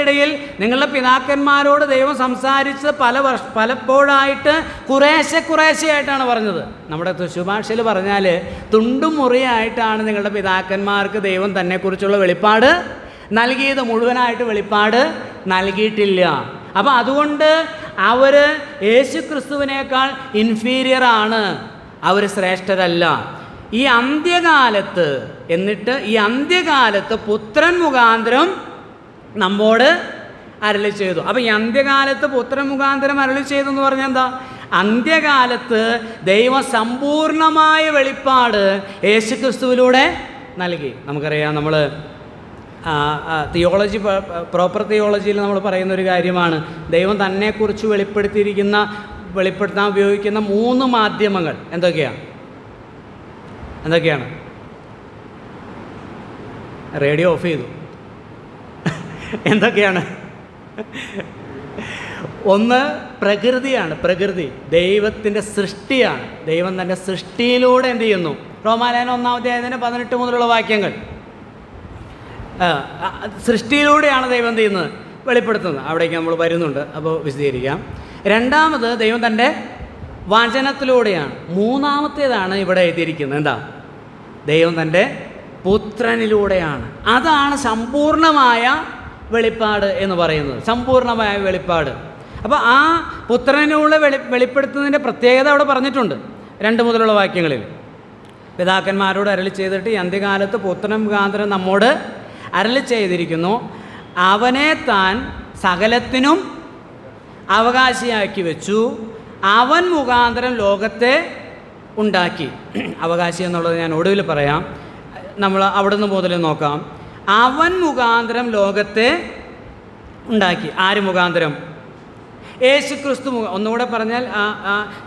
Speaker 1: ഇടയിൽ നിങ്ങളുടെ പിതാക്കന്മാരോട് ദൈവം സംസാരിച്ച് പലപ്പോഴായിട്ട് കുറേശ്ശെയായിട്ടാണ് പറഞ്ഞത്. നമ്മുടെ ശുഭാഷയിൽ പറഞ്ഞാൽ തുണ്ടുമുറിയായിട്ടാണ് നിങ്ങളുടെ പിതാക്കന്മാർക്ക് ദൈവം തന്നെക്കുറിച്ചുള്ള വെളിപ്പാട് നൽകിയത്. മുഴുവനായിട്ട് വെളിപ്പാട് നൽകിയിട്ടില്ല. അപ്പോൾ അതുകൊണ്ട് അവർ യേശു ക്രിസ്തുവിനേക്കാൾ ഇൻഫീരിയറാണ്, അവർ ശ്രേഷ്ഠരല്ല. ഈ അന്ത്യകാലത്ത് പുത്രൻ മുഖാന്തരം നമ്മോട് അരുളി ചെയ്തു. അപ്പോൾ ഈ അന്ത്യകാലത്ത് പുത്രൻ മുഖാന്തരം അരുളി ചെയ്തു എന്ന് പറഞ്ഞാൽ എന്താ? അന്ത്യകാലത്ത് ദൈവം സമ്പൂർണമായ വെളിപ്പാട് യേശു ക്രിസ്തുവിലൂടെ നൽകി. നമുക്കറിയാം, നമ്മൾ പ്രോപ്പർ തിയോളജിയിൽ നമ്മൾ പറയുന്ന ഒരു കാര്യമാണ്, ദൈവം തന്നെക്കുറിച്ച് വെളിപ്പെടുത്താൻ ഉപയോഗിക്കുന്ന 3 മാധ്യമങ്ങൾ എന്തൊക്കെയാണ്? റേഡിയോ ഓഫ് ചെയ്തു. എന്തൊക്കെയാണ്? ഒന്ന് പ്രകൃതിയാണ്. പ്രകൃതി ദൈവത്തിൻ്റെ സൃഷ്ടിയാണ്. ദൈവം തൻ്റെ സൃഷ്ടിയിലൂടെ എന്ത് ചെയ്യുന്നു? റോമാലേഖനം 1-ാം അധ്യായത്തിൻ്റെ 18 മുതലുള്ള വാക്യങ്ങൾ. സൃഷ്ടിയിലൂടെയാണ് ദൈവം എന്ത് ചെയ്യുന്നത്? വെളിപ്പെടുത്തുന്നത്. അവിടേക്ക് നമ്മൾ വരുന്നുണ്ട്, അപ്പോൾ വിശദീകരിക്കാം. രണ്ടാമത് ദൈവം തൻ്റെ വചനത്തിലൂടെയാണ്. മൂന്നാമത്തേതാണ് ഇവിടെ എഴുതിയിരിക്കുന്നത്. എന്താ? ദൈവം തൻ്റെ പുത്രനിലൂടെയാണ്. അതാണ് സമ്പൂർണമായ വെളിപ്പാട് എന്ന് പറയുന്നത്, സമ്പൂർണമായ വെളിപ്പാട്. അപ്പോൾ ആ പുത്രനിലൂടെ വെളിപ്പെടുത്തുന്നതിൻ്റെ പ്രത്യേകത അവിടെ പറഞ്ഞിട്ടുണ്ട് 2 മുതലുള്ള വാക്യങ്ങളിൽ. പിതാക്കന്മാരോട് അരുളി ചെയ്തിട്ട് ഈ അന്ത്യകാലത്ത് പുത്രൻ മുഖാന്തരം നമ്മോട് അരുളി ചെയ്തിരിക്കുന്നു. അവനെ താൻ സകലത്തിനും അവകാശിയാക്കി വെച്ചു. അവൻ മുഖാന്തരം ലോകത്തെ ഉണ്ടാക്കി. അവകാശി എന്നുള്ളത് ഞാൻ ഒടുവിൽ പറയാം, നമ്മൾ അവിടുന്ന് മുതൽ നോക്കാം. അവൻ മുഖാന്തരം ലോകത്തെ ഉണ്ടാക്കി. ആര് മുഖാന്തരം? യേശുക്രിസ്തു. ഒന്നുകൂടെ പറഞ്ഞാൽ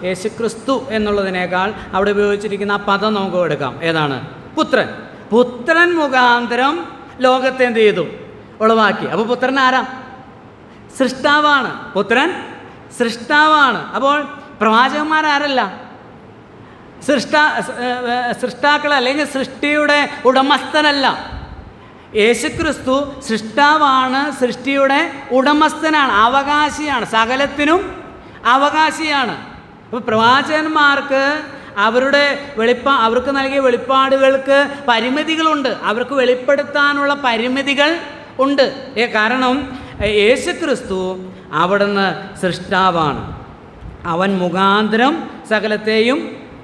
Speaker 1: യേശുക്രിസ്തു എന്നുള്ളതിനേക്കാൾ അവിടെ ഉപയോഗിച്ചിരിക്കുന്ന ആ പദം നമുക്ക് എടുക്കാം. ഏതാണ്? പുത്രൻ. പുത്രൻ മുഖാന്തരം ലോകത്തെ എന്ത് ചെയ്തു? ഉളവാക്കി. അപ്പോൾ പുത്രൻ ആരാ? സൃഷ്ടാവാണ്, പുത്രൻ സൃഷ്ടാവാണ്. അപ്പോൾ പ്രവാചകന്മാരാരല്ല? സൃഷ്ടാക്കൾ അല്ലെങ്കിൽ സൃഷ്ടിയുടെ ഉടമസ്ഥനല്ല. യേശുക്രിസ്തു സൃഷ്ടാവാണ്, സൃഷ്ടിയുടെ ഉടമസ്ഥനാണ്, അവകാശിയാണ്, സകലത്തിനും അവകാശിയാണ്. അപ്പോൾ പ്രവാചകന്മാർക്ക് അവർക്ക് നൽകിയ വെളിപ്പാടുകൾക്ക് പരിമിതികളുണ്ട്, അവർക്ക് വെളിപ്പെടുത്താനുള്ള പരിമിതികൾ ഉണ്ട്. കാരണം യേശുക്രിസ്തു അവിടുന്ന് സൃഷ്ടാവാണ്, അവൻ മുഖാന്തരം സകലത്തെയും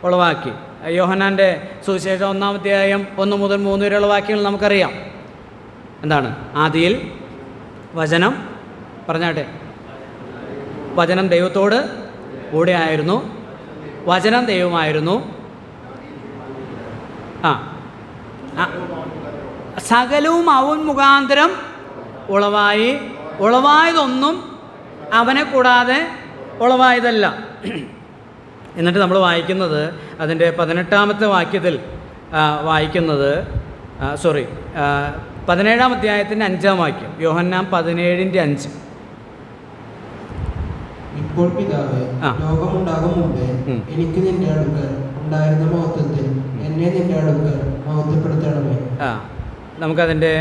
Speaker 1: ഉളവാക്കി. യോഹന്നാൻ്റെ സുവിശേഷം 1-ാം അധ്യായം 1 മുതൽ 3 വരെയുള്ള വാക്യങ്ങൾ നമുക്കറിയാം. എന്താണ്? ആദിയിൽ വചനം, പറഞ്ഞാട്ടെ, വചനം ദൈവത്തോട് കൂടെ ആയിരുന്നു, വചനം ദൈവമായിരുന്നു, സകലവും അവൻ മുഖാന്തരം ഉളവായതൊന്നും അവനെ കൂടാതെ ഉളവായതല്ല. എന്നിട്ട് നമ്മൾ വായിക്കുന്നത് അതിൻ്റെ 18-ാമത്തെ വാക്യത്തിൽ വായിക്കുന്നത് 17-ാം അധ്യായത്തിൻ്റെ 5-ാം വാക്യം, യോഹന്നാൻ 17:5.
Speaker 2: ഇപ്പോൾ പിതാവേ, ലോകമുണ്ടാകും മുമ്പേ എനിക്ക് നിന്റെ അടുക്കൽ ഉണ്ടായിരുന്ന മഹത്വത്തിൽ എന്നെ നിന്റെ അടുക്കൽ മഹത്വപ്പെടുത്തണമേ.
Speaker 1: നമുക്കതിൻ്റെ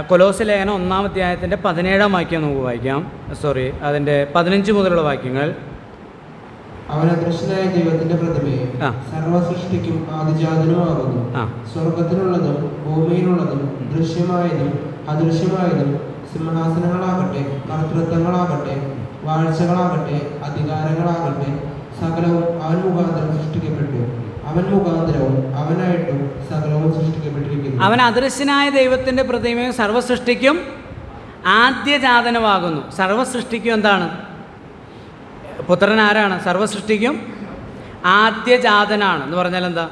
Speaker 1: കൊലോസ്യ ലേഖനം 1-ാം അധ്യായത്തിൻ്റെ 17-ാം വാക്യം നമുക്ക് വായിക്കാം. അതിൻ്റെ 15 മുതലുള്ള വാക്യങ്ങൾ.
Speaker 2: അവൻ അദൃശ്യനായ ദൈവത്തിന്റെ പ്രതിമയും സർവസൃഷ്ടിക്കും ആദിജാതനുമാകുന്നു. സ്വർഗത്തിലുള്ളതും ഭൂമിയിലുള്ളതും ദൃശ്യമായതും അദൃശ്യമായതും, സിംഹാസനങ്ങളാകട്ടെ, കർത്തൃത്വങ്ങളാകട്ടെ, വാഴ്ചകളാകട്ടെ, അധികാരങ്ങളാകട്ടെ, സകലവും അവൻ മുഖാന്തരം സൃഷ്ടിക്കപ്പെട്ടു. അവൻ മുഖാന്തരവും അവനായിട്ടും സകലവും സൃഷ്ടിക്കപ്പെട്ടിരിക്കുന്നു.
Speaker 1: അവൻ അദൃശ്യനായ ദൈവത്തിന്റെ പ്രതിമയും സർവസൃഷ്ടിക്കും ആദ്യജാതനുമാകുന്നു. സർവസൃഷ്ടിക്കും എന്താണ്? പുത്രൻ ആരാണ്? സർവസൃഷ്ടിക്കും ആദ്യജാതനാണ് എന്ന് പറഞ്ഞാൽ എന്താ?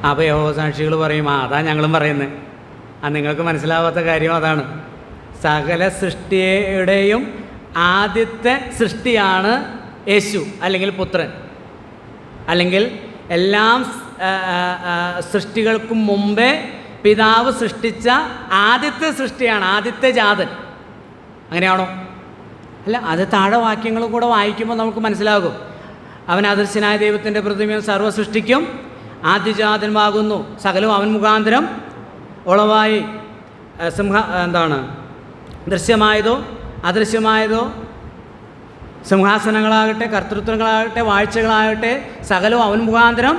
Speaker 1: അപ്പോൾ യഹോവസാക്ഷികൾ പറയും, അതാ ഞങ്ങളും പറയുന്നത്. നിങ്ങൾക്ക് മനസ്സിലാവാത്ത കാര്യം അതാണ്. സകല സൃഷ്ടിയുടെയും ആദ്യത്തെ സൃഷ്ടിയാണ് യേശു അല്ലെങ്കിൽ പുത്രൻ, അല്ലെങ്കിൽ എല്ലാം സൃഷ്ടികൾക്കും മുമ്പേ പിതാവ് സൃഷ്ടിച്ച ആദ്യത്തെ സൃഷ്ടിയാണ്, ആദ്യത്തെ ജാതൻ. അങ്ങനെയാണോ? അല്ല, അത് താഴെ വാക്യങ്ങളും കൂടെ വായിക്കുമ്പോൾ നമുക്ക് മനസ്സിലാകും. അവൻ അദൃശ്യനായ ദൈവത്തിൻ്റെ പ്രതിമയും സർവ്വസൃഷ്ടിക്കും ആദ്യജാതനുമാകുന്നു, സകലവും അവൻ മുഖാന്തരം ഉളവായി. ദൃശ്യമായതോ അദൃശ്യമായതോ, സിംഹാസനങ്ങളാകട്ടെ, കർത്തൃത്വങ്ങളാകട്ടെ, വാഴ്ചകളാകട്ടെ, സകലവും അവൻ മുഖാന്തരം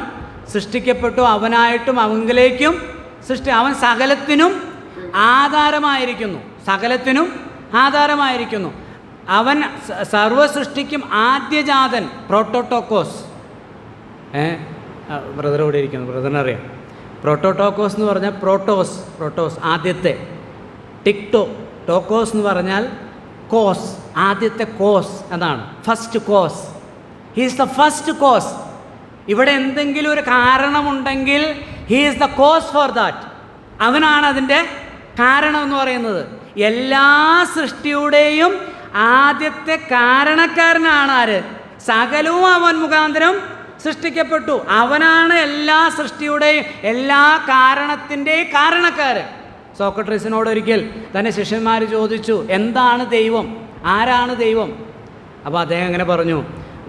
Speaker 1: സൃഷ്ടിക്കപ്പെട്ടു. അവനായിട്ടും അവങ്കിലേക്കും അവൻ സകലത്തിനും ആധാരമായിരിക്കുന്നു, സകലത്തിനും ആധാരമായിരിക്കുന്നു. അവൻ സർവസൃഷ്ടിക്കും ആദ്യജാതൻ, പ്രോട്ടോട്ടോക്കോസ്. ബ്രദർ ഇവിടെ ഇരിക്കുന്നു, ബ്രദറിനറിയാം. പ്രോട്ടോട്ടോക്കോസ് എന്ന് പറഞ്ഞാൽ പ്രോട്ടോസ് ആദ്യത്തെ, ടോക്കോസ് എന്ന് പറഞ്ഞാൽ കോസ്, ആദ്യത്തെ കോസ് എന്നാണ്, first cause. He is the first cause. ഇവിടെ എന്തെങ്കിലും ഒരു കാരണമുണ്ടെങ്കിൽ he is the cause for that. അവനാണ് അതിൻ്റെ കാരണം എന്ന് പറയുന്നത്. എല്ലാ സൃഷ്ടിയുടെയും ആദ്യത്തെ കാരണക്കാരനാണ് ആര്? സകലവും അവൻ മുഖാന്തരം സൃഷ്ടിക്കപ്പെട്ടു. അവനാണ് എല്ലാ സൃഷ്ടിയുടെയും എല്ലാ കാരണത്തിൻ്റെയും കാരണക്കാരൻ. സോക്രട്ടീസിനോട് ഒരിക്കൽ തൻ്റെ ശിഷ്യന്മാർ ചോദിച്ചു, എന്താണ് ദൈവം, ആരാണ് ദൈവം? അപ്പോൾ അദ്ദേഹം എങ്ങനെ പറഞ്ഞു?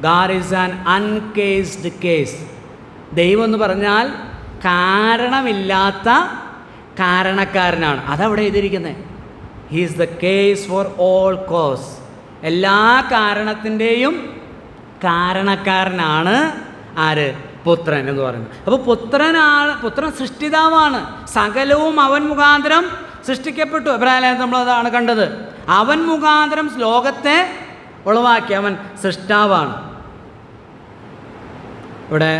Speaker 1: God is an uncaused cause. ദൈവം എന്ന് പറഞ്ഞാൽ കാരണമില്ലാത്ത കാരണക്കാരനാണ്. അതവിടെ എഴുതിയിരിക്കുന്നത്. He is the cause for all cause. എല്ലാ കാരണത്തിൻ്റെയും കാരണക്കാരനാണ് ആര്? പുത്രൻ എന്ന് പറയുന്നത്. അപ്പോൾ പുത്രൻ സൃഷ്ടിതാവാണ്. സകലവും അവൻ മുഖാന്തരം സൃഷ്ടിക്കപ്പെട്ടു. എബ്രാഹിം നമ്മളതാണ് കണ്ടത്. അവൻ മുഖാന്തരം ലോകത്തെ ഉളവാക്കി. അവൻ സൃഷ്ടാവാണ്. ഇവിടെ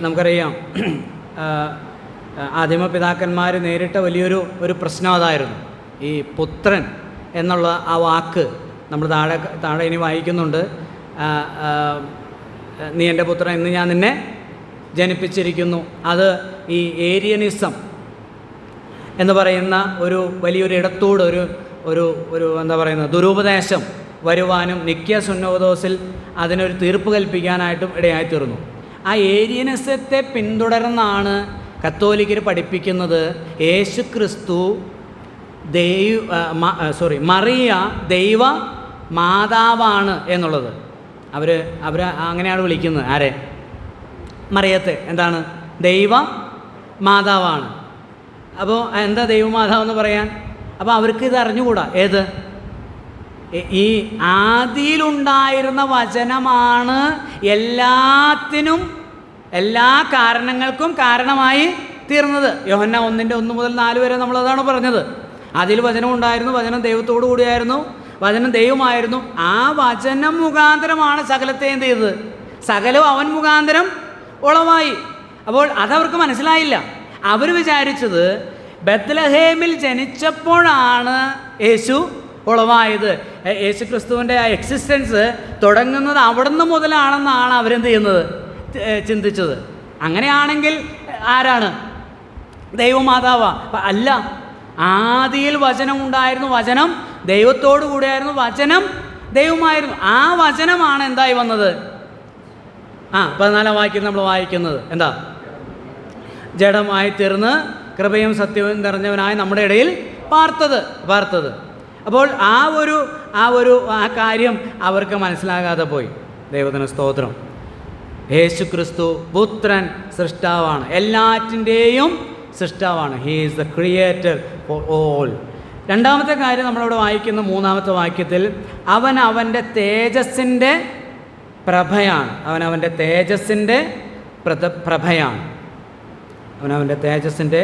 Speaker 1: നമുക്കറിയാം, ആദിമപിതാക്കന്മാർ നേരിട്ട വലിയൊരു പ്രശ്നം അതായിരുന്നു. ഈ പുത്രൻ എന്നുള്ള ആ വാക്ക് നമ്മൾ താഴെ ഇനി വായിക്കുന്നുണ്ട്. നീ എൻ്റെ പുത്രൻ, ഇന്ന് ഞാൻ നിന്നെ ജനിപ്പിച്ചിരിക്കുന്നു. അത് ഈ ഏരിയനിസം എന്ന് പറയുന്ന ഒരു വലിയൊരു ഇടത്തോട് ഒരു എന്താ പറയുന്നത് ദുരുപദേശം വരുവാനും നിക്യ സുന്നോദോസിൽ അതിനൊരു തീർപ്പ് കൽപ്പിക്കാനായിട്ടും ഇടയായിത്തീർന്നു. ആ ഏരിയനിസത്തെ പിന്തുടർന്നാണ് കത്തോലിക്കർ പഠിപ്പിക്കുന്നത് യേശു ക്രിസ്തു മറിയ ദൈവ മാതാവാണ് എന്നുള്ളത്. അവർ അങ്ങനെയാണ് വിളിക്കുന്നത്. ആരെ? മറിയത്തെ എന്താണ്? ദൈവ മാതാവാണ്. അപ്പോൾ എന്താ ദൈവമാതാവെന്ന് പറയാൻ? അപ്പോൾ അവർക്ക് ഇത് അറിഞ്ഞുകൂടാ. ഏത്? ഈ ആദിയിലുണ്ടായിരുന്ന വചനമാണ് എല്ലാത്തിനും, എല്ലാ കാരണങ്ങൾക്കും കാരണമായി തീർന്നത്. യോഹന്നാൻ 1:1 മുതൽ 4 വരെ നമ്മളതാണ് പറഞ്ഞത്. അതിൽ വചനം ഉണ്ടായിരുന്നു, വചനം ദൈവത്തോടു കൂടിയായിരുന്നു, വചനം ദൈവമായിരുന്നു. ആ വചനം മുഖാന്തരമാണ് സകലത്തെ എന്ത് ചെയ്തത്? സകലവും അവൻ മുഖാന്തരം ഉളവായി. അപ്പോൾ അതവർക്ക് മനസ്സിലായില്ല. അവർ വിചാരിച്ചത് ബത്ലഹേമിൽ ജനിച്ചപ്പോഴാണ് യേശു ഉളവായത്. യേശു ക്രിസ്തുവിൻ്റെ ആ എക്സിസ്റ്റൻസ് തുടങ്ങുന്നത് അവിടുന്ന് മുതലാണെന്നാണ് അവരെന്ത് ചെയ്യുന്നത്? ചിന്തിച്ചത്. അങ്ങനെയാണെങ്കിൽ ആരാണ്? ദൈവമാതാവാ? അല്ല, ആദിയിൽ വചനം ഉണ്ടായിരുന്നു, വചനം ദൈവത്തോടു കൂടിയായിരുന്നു, വചനം ദൈവമായിരുന്നു. ആ വചനമാണ് എന്തായി വന്നത്? 14 വാക്യം നമ്മൾ വായിക്കുന്നത് എന്താ? ജഡമായി തീർന്ന് കൃപയും സത്യവും നിറഞ്ഞവനായി നമ്മുടെ ഇടയിൽ പാർത്തത്. അപ്പോൾ ആ കാര്യം അവർക്ക് മനസ്സിലാകാതെ പോയി. ദൈവത്തിന് സ്തോത്രം. യേശു ക്രിസ്തു പുത്രൻ സൃഷ്ടാവാണ്, എല്ലാറ്റിൻ്റെയും സൃഷ്ടാവാണ്. He is the creator for all. രണ്ടാമത്തെ കാര്യം നമ്മളിവിടെ വായിക്കുന്ന 3-ാമത്തെ വാക്യത്തിൽ അവൻ്റെ തേജസ്സിൻ്റെ പ്രഭയാണ്. അവൻ്റെ തേജസ്സിൻ്റെ പ്രഭയാണ്. അവൻ്റെ തേജസ്സിൻ്റെ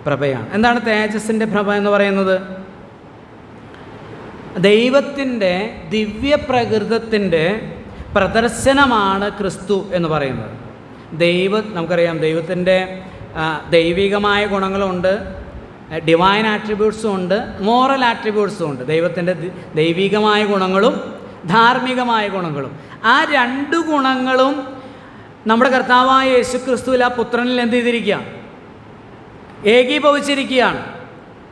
Speaker 1: പ്രഭയാണ്. എന്താണ് തേജസ്സിൻ്റെ പ്രഭ എന്ന് പറയുന്നത്? ദൈവത്തിൻ്റെ ദിവ്യപ്രകൃതത്തിൻ്റെ പ്രദർശനമാണ് ക്രിസ്തു എന്ന് പറയുന്നത്. നമുക്കറിയാം ദൈവത്തിൻ്റെ ദൈവികമായ ഗുണങ്ങളുണ്ട്, ഡിവൈൻ ആട്രിബ്യൂട്ട്സും ഉണ്ട്, മോറൽ ആട്രിബ്യൂട്ട്സും ഉണ്ട്. ദൈവത്തിൻ്റെ ദൈവികമായ ഗുണങ്ങളും ധാർമ്മികമായ ഗുണങ്ങളും. ആ 2 ഗുണങ്ങളും നമ്മുടെ കർത്താവായ യേശു ക്രിസ്തുവിൽ, ആ പുത്രനിൽ എന്ത് ചെയ്തിരിക്കുക? ഏകീഭവിച്ചിരിക്കുകയാണ്,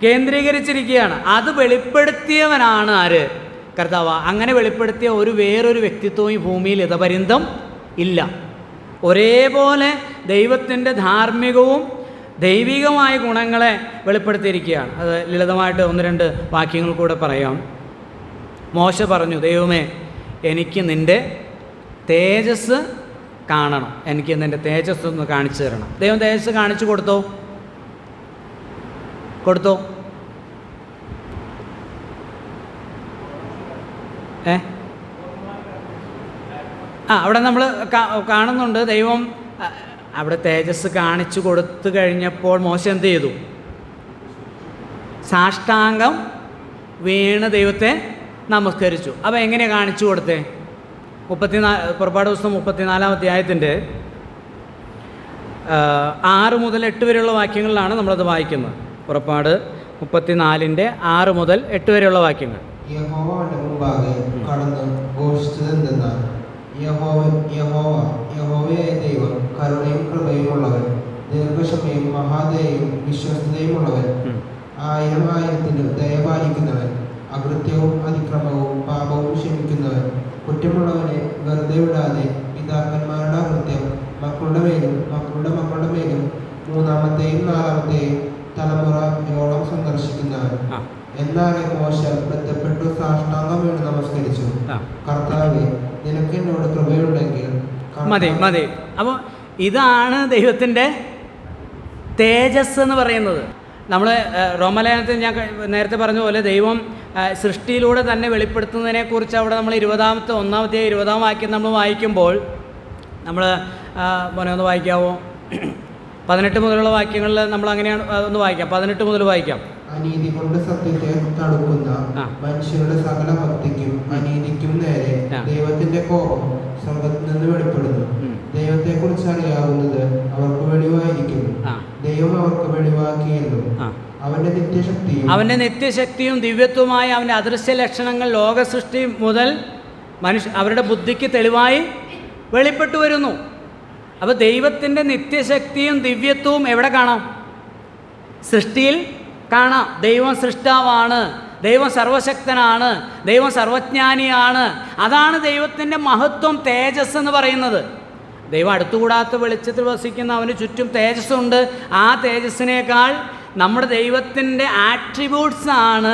Speaker 1: കേന്ദ്രീകരിച്ചിരിക്കുകയാണ്. അത് വെളിപ്പെടുത്തിയവനാണ് ആര്? കർത്താവ്. അങ്ങനെ വെളിപ്പെടുത്തിയ വേറൊരു വ്യക്തിത്വവും ഈ ഭൂമിയിൽ ഇതപര്യന്തം ഇല്ല. ഒരേപോലെ ദൈവത്തിൻ്റെ ധാർമ്മികവും ദൈവികമായ ഗുണങ്ങളെ വെളിപ്പെടുത്തിയിരിക്കുകയാണ്. അത് ലളിതമായിട്ട് 1-2 വാക്യങ്ങൾ കൂടെ പറയാം. മോശ പറഞ്ഞു, ദൈവമേ, എനിക്ക് നിൻ്റെ തേജസ് കാണണം, എനിക്ക് നിൻ്റെ തേജസ് ഒന്ന് കാണിച്ചു തരണം. ദൈവം തേജസ് കാണിച്ചു കൊടുത്തോ? അവിടെ നമ്മൾ കാണുന്നുണ്ട്. ദൈവം അവിടെ തേജസ് കാണിച്ചു കൊടുത്തു കഴിഞ്ഞപ്പോൾ മോശ എന്ത് ചെയ്തു? സാഷ്ടാംഗം വീണ് ദൈവത്തെ നമസ്കരിച്ചു. അപ്പോൾ എങ്ങനെയാണ് കാണിച്ചു കൊടുത്തേ? പുറപ്പാട് പുസ്തകം 34-ാം അധ്യായത്തിൻ്റെ 6 മുതൽ 8 വരെയുള്ള വാക്യങ്ങളിലാണ് നമ്മളത് വായിക്കുന്നത്. പുറപ്പാട് 34-ന്റെ 6 മുതൽ 8 വരെയുള്ള വാക്യങ്ങൾ.
Speaker 2: യഹോവയുടെ മുമ്പാകെ കടന്ന് ഘോഷിച്ചതെന്തെന്നാൽ, യഹോവയായ ദൈവം കരുണയും കൃപയുമുള്ളവൻ, ദീർഘക്ഷമയും മഹാദയയും വിശ്വസ്തതയുമുള്ളവൻ, 1000 ദയ പാലിക്കുന്നവൻ, അകൃത്യവും അതിക്രമവും പാപവും ക്ഷമിക്കുന്നവൻ, കുറ്റമുള്ളവനെ വെറുതെ വിടാതെ പിതാക്കന്മാരുടെ അകൃത്യം മക്കളുടെ മേലും മക്കളുടെ മക്കളുടെ മേലും 3-ാമത്തെയും 4-ാമത്തെയും തലമുറയോളം സന്ദർശിക്കുന്നവൻ. എന്നാലും മോശ ബന്ധപ്പെട്ടു സാഷ്ടാംഗം വീണ് നമസ്കരിച്ചു. കർത്താവേ, നിനക്ക് എന്നോട് കൃപയുണ്ടെങ്കിൽ
Speaker 1: മതി. അപ്പോൾ ഇതാണ് ദൈവത്തിൻ്റെ തേജസ് എന്ന് പറയുന്നത്. നമ്മൾ റോമലേഖനത്തിൽ ഞാൻ നേരത്തെ പറഞ്ഞ പോലെ ദൈവം സൃഷ്ടിയിലൂടെ തന്നെ വെളിപ്പെടുത്തുന്നതിനെക്കുറിച്ച് അവിടെ നമ്മൾ 20-ാം വാക്യം നമ്മൾ വായിക്കുമ്പോൾ നമ്മൾ ഒന്ന് വായിക്കാവോ? 18 മുതലുള്ള വാക്യങ്ങളിൽ നമ്മൾ അങ്ങനെയാണ് ഒന്ന് വായിക്കാം. 18 മുതൽ വായിക്കാം.
Speaker 2: അനീതി കൊണ്ട് സത്യത്തെ തടുക്കുന്ന മനുഷ്യരുടെ സകല ഭക്തിക്കും അനീതിക്കും നേരെ ദൈവത്തിന്റെ കോപം സ്വർഗ്ഗത്തിൽ നിന്ന് വെളിപ്പെടുന്നു. ദൈവത്തെ കുറിച്ച് അറിയാവുന്നത് അവർക്ക് വെളിവായിരിക്കുന്നു. ദൈവം അവർക്ക് വെളിവാക്കിയല്ലോ. അവന്റെ നിത്യശക്തിയും ദിവ്യത്വമായ അവന്റെ അദൃശ്യ ലക്ഷണങ്ങൾ ലോക സൃഷ്ടി മുതൽ അവരുടെ ബുദ്ധിക്ക് തെളിവായി വെളിപ്പെട്ടു വരുന്നു. അപ്പോൾ ദൈവത്തിൻ്റെ നിത്യശക്തിയും ദിവ്യത്വവും എവിടെ കാണാം? സൃഷ്ടിയിൽ കാണാം. ദൈവം സൃഷ്ടാവാണ്, ദൈവം സർവശക്തനാണ്, ദൈവം സർവജ്ഞാനിയാണ്. അതാണ് ദൈവത്തിൻ്റെ മഹത്വം, തേജസ് എന്ന് പറയുന്നത്. ദൈവം അടുത്തുകൂടാത്ത വെളിച്ചത്തിൽ വസിക്കുന്ന അവന് ചുറ്റും തേജസ്സുണ്ട്. ആ തേജസ്സിനേക്കാൾ
Speaker 1: നമ്മുടെ ദൈവത്തിൻ്റെ ആട്രിബ്യൂട്ട്സാണ്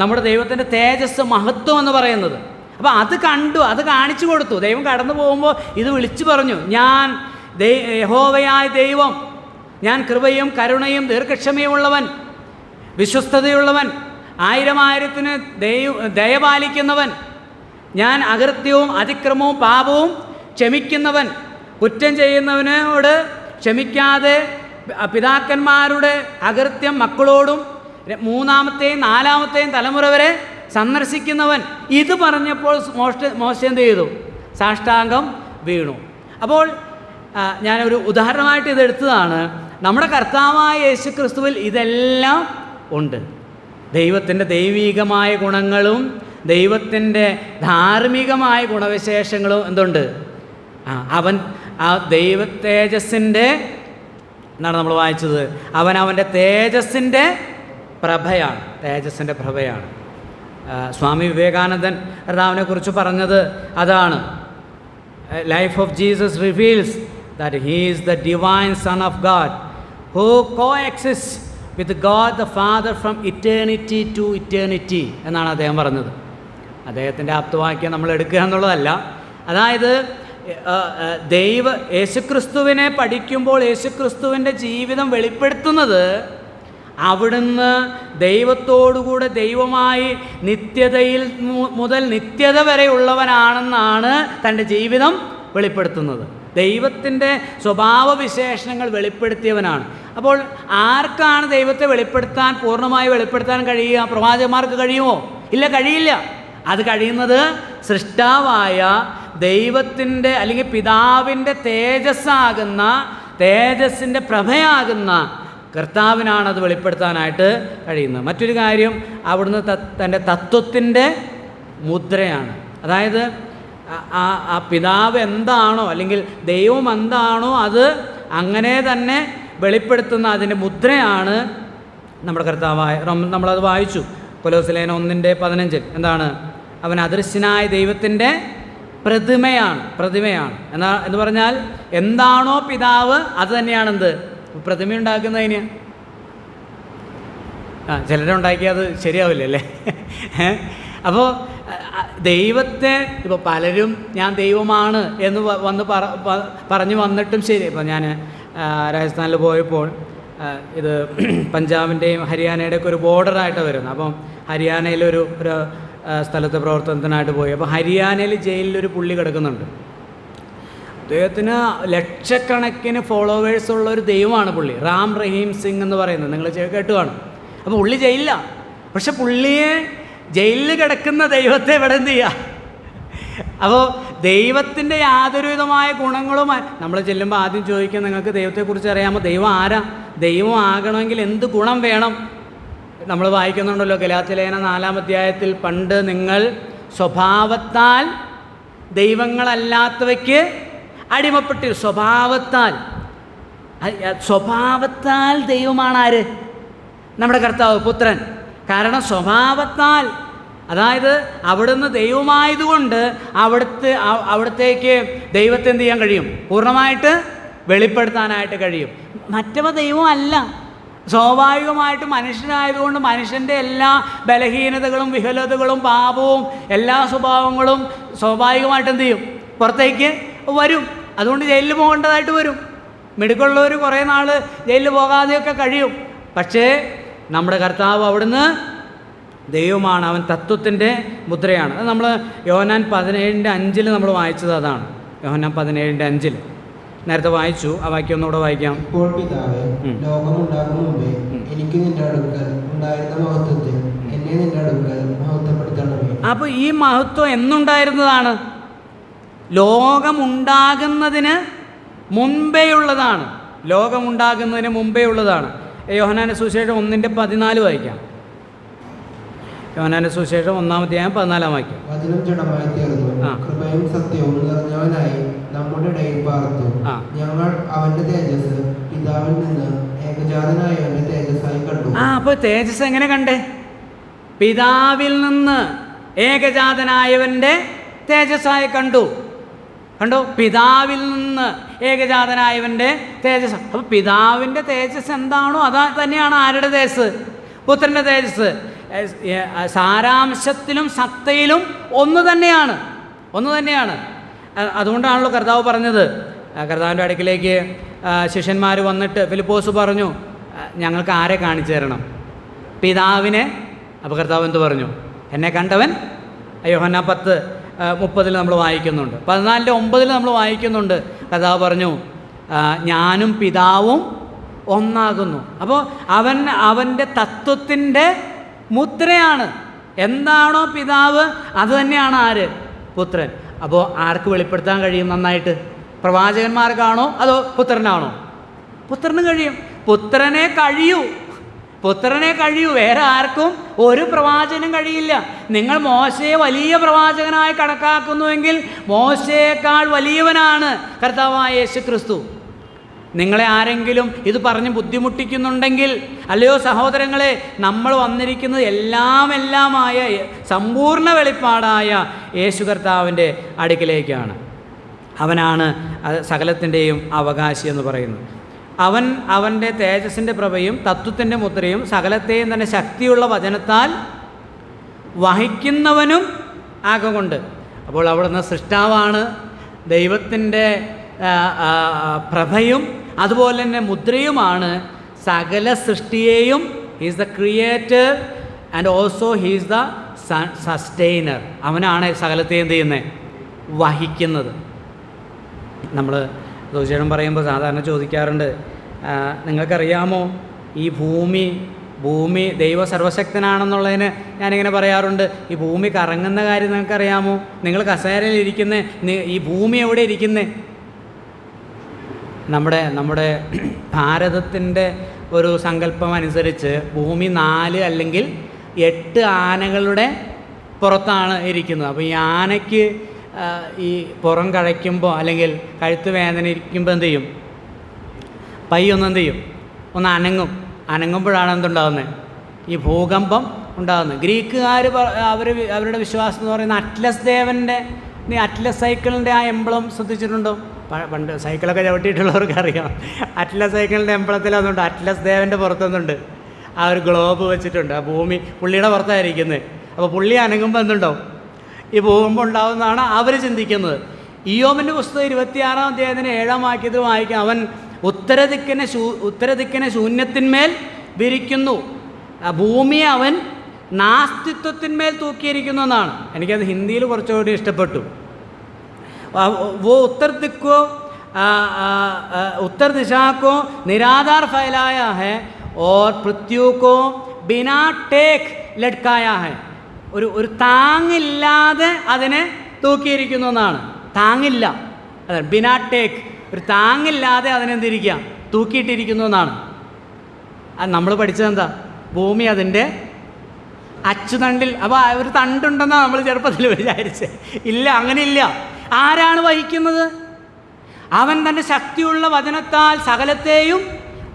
Speaker 1: നമ്മുടെ ദൈവത്തിൻ്റെ തേജസ്, മഹത്വം എന്ന് പറയുന്നത്. അപ്പോൾ അത് കണ്ടു, അത് കാണിച്ചു കൊടുത്തു. ദൈവം കടന്നു പോകുമ്പോൾ ഇത് വിളിച്ചു പറഞ്ഞു, ഞാൻ യഹോവയായ ദൈവം, ഞാൻ കൃപയും കരുണയും ദീർഘക്ഷമയുമുള്ളവൻ, വിശ്വസ്തതയുള്ളവൻ, ആയിരത്തിന് ദയപാലിക്കുന്നവൻ, ഞാൻ അകൃത്യവും അതിക്രമവും പാപവും ക്ഷമിക്കുന്നവൻ, കുറ്റം ചെയ്യുന്നവനോട് ക്ഷമിക്കാതെ പിതാക്കന്മാരുടെ അകൃത്യം മക്കളോടും മൂന്നാമത്തെയും നാലാമത്തെയും തലമുറ വരെ സന്ദർശിക്കുന്നവൻ. ഇത് പറഞ്ഞപ്പോൾ മോശ എന്ത് ചെയ്തു? സാഷ്ടാംഗം വീണു. അപ്പോൾ ഞാനൊരു ഉദാഹരണമായിട്ട് ഇതെടുത്തതാണ്. നമ്മുടെ കർത്താവായ യേശു ക്രിസ്തുവിൽ ഇതെല്ലാം ഉണ്ട്. ദൈവത്തിൻ്റെ ദൈവികമായ ഗുണങ്ങളും ദൈവത്തിൻ്റെ ധാർമ്മികമായ ഗുണവിശേഷങ്ങളും എന്തുണ്ട്? അവൻ ആ ദൈവ തേജസ്സിൻ്റെ എന്നാണ് നമ്മൾ വായിച്ചത്, അവൻ്റെ തേജസ്സിൻ്റെ പ്രഭയാണ്, തേജസ്സിൻ്റെ പ്രഭയാണ്. സ്വാമി വിവേകാനന്ദൻ കർത്താവിനെക്കുറിച്ച് പറഞ്ഞത് അതാണ്. Life of Jesus reveals that he is the divine son of God who coexist with God the father from eternity to eternity എന്നാണ് അദ്ദേഹം പറഞ്ഞത്. അദ്ദേഹത്തിൻ്റെ ആപ്തവാക്യം നമ്മൾ എടുക്കുക എന്നുള്ളതല്ല. അതായത് യേശുക്രിസ്തുവിനെ പഠിക്കുമ്പോൾ യേശുക്രിസ്തുവിൻ്റെ ജീവിതം വെളിപ്പെടുത്തുന്നത് അവിടുന്ന് ദൈവത്തോടുകൂടെ ദൈവമായി നിത്യതയിൽ മുതൽ നിത്യത വരെ ഉള്ളവനാണെന്നാണ് തൻ്റെ ജീവിതം വെളിപ്പെടുത്തുന്നത്. ദൈവത്തിൻ്റെ സ്വഭാവവിശേഷണങ്ങൾ വെളിപ്പെടുത്തിയവനാണ്. അപ്പോൾ ആർക്കാണ് ദൈവത്തെ പൂർണ്ണമായി വെളിപ്പെടുത്താൻ കഴിയുക? പ്രവാചകന്മാർക്ക് കഴിയുമോ? ഇല്ല, കഴിയില്ല. അത് കഴിയുന്നത് സൃഷ്ടാവായ ദൈവത്തിൻ്റെ അല്ലെങ്കിൽ പിതാവിൻ്റെ തേജസ്സിൻ്റെ പ്രഭയാകുന്ന കർത്താവിനാണ് അത് വെളിപ്പെടുത്താനായിട്ട് കഴിയുന്നത്. മറ്റൊരു കാര്യം, അവിടുന്ന് തൻ്റെ തത്വത്തിൻ്റെ മുദ്രയാണ്. അതായത് ആ പിതാവ് എന്താണോ അല്ലെങ്കിൽ ദൈവം എന്താണോ അത് അങ്ങനെ തന്നെ വെളിപ്പെടുത്തുന്ന അതിൻ്റെ മുദ്രയാണ് നമ്മുടെ കർത്താവായ. നമ്മളത് വായിച്ചു കൊലോസ്യലേഖനം 1:15. എന്താണ്? അവൻ അദൃശ്യനായ ദൈവത്തിൻ്റെ പ്രതിമയാണ്. എന്ന് പറഞ്ഞാൽ എന്താണോ പിതാവ് അത് തന്നെയാണ് എന്ത് പ്രതിമ ഉണ്ടാക്കുന്നതിന്. ചിലരുണ്ടാക്കിയത് ശരിയാവില്ല അല്ലേ? അപ്പോൾ ദൈവത്തെ ഇപ്പോൾ പലരും ഞാൻ ദൈവമാണ് എന്ന് പറഞ്ഞു വന്നിട്ടും ശരി. ഇപ്പോൾ ഞാൻ രാജസ്ഥാനിൽ പോയപ്പോൾ ഇത് പഞ്ചാബിൻ്റെയും ഹരിയാനയുടെയൊക്കെ ഒരു ബോർഡറായിട്ട് വരുന്നത്. അപ്പം ഹരിയാനയിലൊരു സ്ഥലത്ത് പ്രവർത്തനത്തിനായിട്ട് പോയി. അപ്പോൾ ഹരിയാനയിൽ ജയിലിലൊരു പുള്ളി കിടക്കുന്നുണ്ട്. അദ്ദേഹത്തിന് ലക്ഷക്കണക്കിന് ഫോളോവേഴ്സുള്ള ഒരു ദൈവമാണ് പുള്ളി, റാം റഹീം സിംഗ് എന്ന് പറയുന്നത്. നിങ്ങൾ കേട്ട് കാണും. അപ്പോൾ പുള്ളി ജയിലിലാണ്. പക്ഷെ പുള്ളിയെ ജയിലിൽ കിടക്കുന്ന ദൈവത്തെ ഇവിടെ എന്ത് ചെയ്യുക? അപ്പോൾ ദൈവത്തിൻ്റെ യാതൊരുവിധമായ ഗുണങ്ങളും നമ്മൾ ചെല്ലുമ്പോൾ ആദ്യം ചോദിക്കുക, നിങ്ങൾക്ക് ദൈവത്തെക്കുറിച്ച് അറിയാമോ? ദൈവം ആരാ? ദൈവം ആകണമെങ്കിൽ എന്ത് ഗുണം വേണം? നമ്മൾ വായിക്കുന്നുണ്ടല്ലോ ഗലാത്യലേഖനം 4-ാം അധ്യായത്തിൽ, പണ്ട് നിങ്ങൾ സ്വഭാവത്താൽ ദൈവങ്ങളല്ലാത്തവയ്ക്ക് അടിമപ്പെട്ടി. സ്വഭാവത്താൽ ദൈവമാണ് ആര്? നമ്മുടെ കർത്താവ്, പുത്രൻ. കാരണം സ്വഭാവത്താൽ, അതായത് അവിടുന്ന് ദൈവമായതുകൊണ്ട് അവിടത്തേക്ക് ദൈവത്തെ എന്ത് ചെയ്യാൻ കഴിയും? പൂർണ്ണമായിട്ട് വെളിപ്പെടുത്താനായിട്ട് കഴിയും. മറ്റവ ദൈവമല്ല. സ്വാഭാവികമായിട്ട് മനുഷ്യനായതുകൊണ്ട് മനുഷ്യൻ്റെ എല്ലാ ബലഹീനതകളും വിഹലതകളും പാപവും എല്ലാ സ്വഭാവങ്ങളും സ്വാഭാവികമായിട്ട് എന്ത് ചെയ്യും? പുറത്തേക്ക് വരും. അതുകൊണ്ട് ജയിലിൽ പോകേണ്ടതായിട്ട് വരും. മിടുക്കുള്ളവർ കുറേ നാൾ ജയിലിൽ പോകാതെയൊക്കെ കഴിയും. പക്ഷേ നമ്മുടെ കർത്താവ് അവിടുന്ന് ദൈവമാണ്, അവൻ തത്വത്തിൻ്റെ മുദ്രയാണ്. അത് നമ്മൾ യോഹന്നാൻ 17:5 നമ്മൾ വായിച്ചത് അതാണ്. യോഹന്നാൻ 17:5 നേരത്തെ വായിച്ചു. ആ വാക്യം ഒന്നുകൂടെ വായിക്കാം.
Speaker 2: ഇപ്പോൾ പിതാവേ, ലോകമുണ്ടാകും മുമ്പേ എനിക്ക് നിന്റെ അടുക്കൽ ഉണ്ടായിരുന്ന മഹത്വത്തിൽ എന്നെ നിന്റെ അടുക്കൽ മഹത്വപ്പെടുത്തണമേ. അപ്പോൾ
Speaker 1: ഈ മഹത്വം എന്നുണ്ടായിരുന്നതാണ്? ലോകമുണ്ടാകുന്നതിന് മുമ്പേ ഉള്ളതാണ്. ലോകമുണ്ടാകുന്നതിന് മുമ്പേ ഉള്ളതാണ്. യോഹന്നാന്റെ സുവിശേഷം 1:14 വായിക്കാം. യോഹന്നാന്റെ സുവിശേഷം 1-ാം അധ്യായം 14-ാം വാക്യം.
Speaker 2: വചനം ജഡമായി തീർന്നു, കൃപയും സത്യവും നിറഞ്ഞവനായി നമ്മുടെ ഇടയിൽ പാർത്തു. ഞങ്ങൾ അവന്റെ തേജസ് പിതാവിൽ നിന്ന് ഏകജാതനായവന്റെ തേജസ്സായി കണ്ടു.
Speaker 1: അപ്പോൾ തേജസ് എങ്ങനെ കണ്ടേ? പിതാവിൽ നിന്ന് ഏകജാതനായവന്റെ തേജസ്സായി കണ്ടു. കണ്ടോ, പിതാവിൽ നിന്ന് ഏകജാതനായവൻ്റെ തേജസ്. അപ്പോൾ പിതാവിൻ്റെ തേജസ് എന്താണോ അതാ തന്നെയാണ് ആരുടെ തേജസ്? പുത്രൻ്റെ തേജസ്. സാരാംശത്തിലും സത്തയിലും ഒന്ന് തന്നെയാണ്. അതുകൊണ്ടാണല്ലോ കർത്താവ് പറഞ്ഞത്, കർത്താവിൻ്റെ അടുക്കിലേക്ക് ശിഷ്യന്മാർ വന്നിട്ട് ഫിലിപ്പോസ് പറഞ്ഞു, ഞങ്ങൾക്ക് ആരെ കാണിച്ചു തരണം? പിതാവിനെ. അപ്പോൾ കർത്താവ് എന്ത് പറഞ്ഞു? എന്നെ കണ്ടവൻ. യോഹന്നാൻ 10:30 നമ്മൾ വായിക്കുന്നുണ്ട്. 14:9 നമ്മൾ വായിക്കുന്നുണ്ട്. കർത്താവ് പറഞ്ഞു, ഞാനും പിതാവും ഒന്നാകുന്നു. അപ്പോൾ അവൻ്റെ തത്വത്തിൻ്റെ മുദ്രയാണ്. എന്താണോ പിതാവ് അത് തന്നെയാണ് ആര്? പുത്രൻ. അപ്പോൾ ആർക്ക് വെളിപ്പെടുത്താൻ കഴിയും നന്നായിട്ട്? പ്രവാചകന്മാർക്കാണോ അതോ പുത്രനാണോ? പുത്രന് കഴിയും. പുത്രനെ കഴിയൂ. വേറെ ആർക്കും ഒരു പ്രവാചകനും കഴിയില്ല. നിങ്ങൾ മോശയെ വലിയ പ്രവാചകനായി കണക്കാക്കുന്നുവെങ്കിൽ മോശയേക്കാൾ വലിയവനാണ് കർത്താവായ യേശു ക്രിസ്തു. നിങ്ങളെ ആരെങ്കിലും ഇത് പറഞ്ഞ് ബുദ്ധിമുട്ടിക്കുന്നുണ്ടെങ്കിൽ, അല്ലയോ സഹോദരങ്ങളെ, നമ്മൾ വന്നിരിക്കുന്നത് എല്ലാമായ സമ്പൂർണ്ണ വെളിപ്പാടായ യേശു കർത്താവിൻ്റെ അടുക്കിലേക്കാണ്. അവനാണ് സകലത്തിൻ്റെയും അവകാശി എന്ന് പറയുന്നത്. അവൻ്റെ തേജസ്സിൻ്റെ പ്രഭയും തത്വത്തിൻ്റെ മുദ്രയും സകലത്തെയും തന്നെ ശക്തിയുള്ള വചനത്താൽ വഹിക്കുന്നവനും ആകൊണ്ട്. അപ്പോൾ അവിടുന്ന് സൃഷ്ടാവാണ്, ദൈവത്തിൻ്റെ പ്രഭയും അതുപോലെ തന്നെ മുദ്രയുമാണ്. സകല സൃഷ്ടിയെയും he's the creator and also he's the sustainer. അവനാണ് സകലത്തെയും എന്ത് ചെയ്യുന്നത്? വഹിക്കുന്നത്. നമ്മൾ തീർച്ചയായിട്ടും പറയുമ്പോൾ സാധാരണ ചോദിക്കാറുണ്ട്, നിങ്ങൾക്കറിയാമോ ഈ ഭൂമി ദൈവ സർവശക്തനാണെന്നുള്ളതിന് ഞാനിങ്ങനെ പറയാറുണ്ട്, ഈ ഭൂമി കറങ്ങുന്ന കാര്യം നിങ്ങൾക്കറിയാമോ? നിങ്ങൾ കസേരയിൽ ഇരിക്കുന്ന ഈ ഭൂമി എവിടെ ഇരിക്കുന്നത്? നമ്മുടെ ഭാരതത്തിൻ്റെ ഒരു സങ്കല്പം അനുസരിച്ച് ഭൂമി 4 അല്ലെങ്കിൽ 8 ആനകളുടെ പുറത്താണ് ഇരിക്കുന്നത്. അപ്പോൾ ഈ ആനയ്ക്ക് ഈ പുറം കഴയ്ക്കുമ്പോൾ അല്ലെങ്കിൽ കഴുത്ത് വേദന ഇരിക്കുമ്പോൾ എന്ത് ചെയ്യും? എന്ത് ചെയ്യും? ഒന്ന് അനങ്ങുമ്പോഴാണ് എന്തുണ്ടാകുന്നത്? ഈ ഭൂകമ്പം ഉണ്ടാകുന്നത്. ഗ്രീക്കുകാർ അവരുടെ വിശ്വാസം എന്ന് പറയുന്നത് അറ്റ്ലസ് സൈക്കിളിൻ്റെ ആ എംബ്ലം ശ്രദ്ധിച്ചിട്ടുണ്ടോ? പണ്ട് സൈക്കിളൊക്കെ ചവിട്ടിയിട്ടുള്ളവർക്ക് അറിയാം. അറ്റ്ലസ് സൈക്കിളിൻ്റെ എംബ്ലത്തിൽ അതുണ്ട്. അറ്റ്ലസ് ദേവൻ്റെ പുറത്തൊന്നുണ്ട് ആ ഒരു ഗ്ലോബ് വെച്ചിട്ടുണ്ട്. ആ ഭൂമി പുള്ളിയുടെ പുറത്തായിരിക്കുന്നത്. അപ്പോൾ പുള്ളി അനങ്ങുമ്പോൾ എന്തുണ്ടാവും? ഈ ഭൂകമ്പം ഉണ്ടാവുമെന്നാണ് അവർ ചിന്തിക്കുന്നത്. ഇയ്യോബിൻ്റെ പുസ്തകം 26-ാം അധ്യായത്തിന് 7-ാം വാക്യത്തിൽ വായിക്കാം, അവൻ ഉത്തരദിക്കിനെ ശൂന്യത്തിന്മേൽ വിരിക്കുന്നു, ഭൂമിയെ അവൻ നാസ്തിത്വത്തിന്മേൽ തൂക്കിയിരിക്കുന്നു എന്നാണ്. എനിക്കത് ഹിന്ദിയിൽ കുറച്ചുകൂടി ഇഷ്ടപ്പെട്ടു. वो उत्तर दिशा को निराधार फैलाया है और पृथ्वी को बिना टेक लटकाया है. ഒരു താങ്ങില്ലാതെ അതിനെ തൂക്കിയിരിക്കുന്നു എന്നാണ്. താങ്ങില്ല, അതെ, ബിനാ ടേക്ക്, ഒരു താങ്ങില്ലാതെ അതിനെന്തിരിക്കുക? തൂക്കിയിട്ടിരിക്കുന്നു എന്നാണ്. അത് നമ്മൾ പഠിച്ചതെന്താ? ഭൂമി അതിൻ്റെ അച്ചുതണ്ടിൽ. അപ്പോൾ ഒരു തണ്ടുണ്ടെന്നാണ് നമ്മൾ ചെറുപ്പത്തിൽ വിചാരിച്ചത്. ഇല്ല, അങ്ങനെയില്ല. ആരാണ് വഹിക്കുന്നത്? അവൻ തൻ്റെ ശക്തിയുള്ള വചനത്താൽ സകലത്തെയും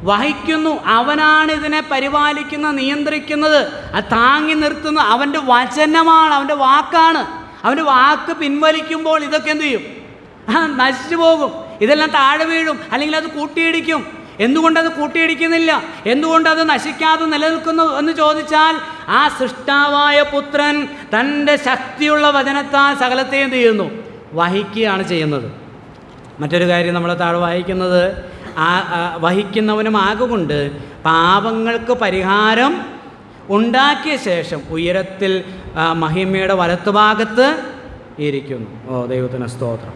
Speaker 1: വഹിക്കുന്നു. അവനാണ് ഇതിനെ പരിപാലിക്കുന്നത്, നിയന്ത്രിക്കുന്നത്, അത് താങ്ങി നിർത്തുന്നത്. അവൻ്റെ വചനമാണ്, അവൻ്റെ വാക്കാണ്. അവൻ്റെ വാക്ക് പിൻവലിക്കുമ്പോൾ ഇതൊക്കെ എന്തു ചെയ്യും? നശിച്ചു പോകും. ഇതെല്ലാം താഴെ വീഴും, അല്ലെങ്കിൽ അത് കൂട്ടിയിടിക്കും. എന്തുകൊണ്ടത് കൂട്ടിയിടിക്കുന്നില്ല? എന്തുകൊണ്ടത് നശിക്കാതെ നിലനിൽക്കുന്നു എന്ന് ചോദിച്ചാൽ, ആ സൃഷ്ടാവായ പുത്രൻ തൻ്റെ ശക്തിയുള്ള വചനത്താൽ സകലത്തെ എന്ത് ചെയ്യുന്നു? വഹിക്കുകയാണ് ചെയ്യുന്നത്. മറ്റൊരു കാര്യം നമ്മൾ താഴെ വായിക്കുന്നത്, വഹിക്കുന്നവനും ആകൊണ്ട് പാപങ്ങൾക്ക് പരിഹാരം ഉണ്ടാക്കിയ ശേഷം ഉയരത്തിൽ മഹിമയുടെ വലത്തുഭാഗത്ത് ഇരിക്കുന്നു. ദൈവത്തിന് സ്തോത്രം.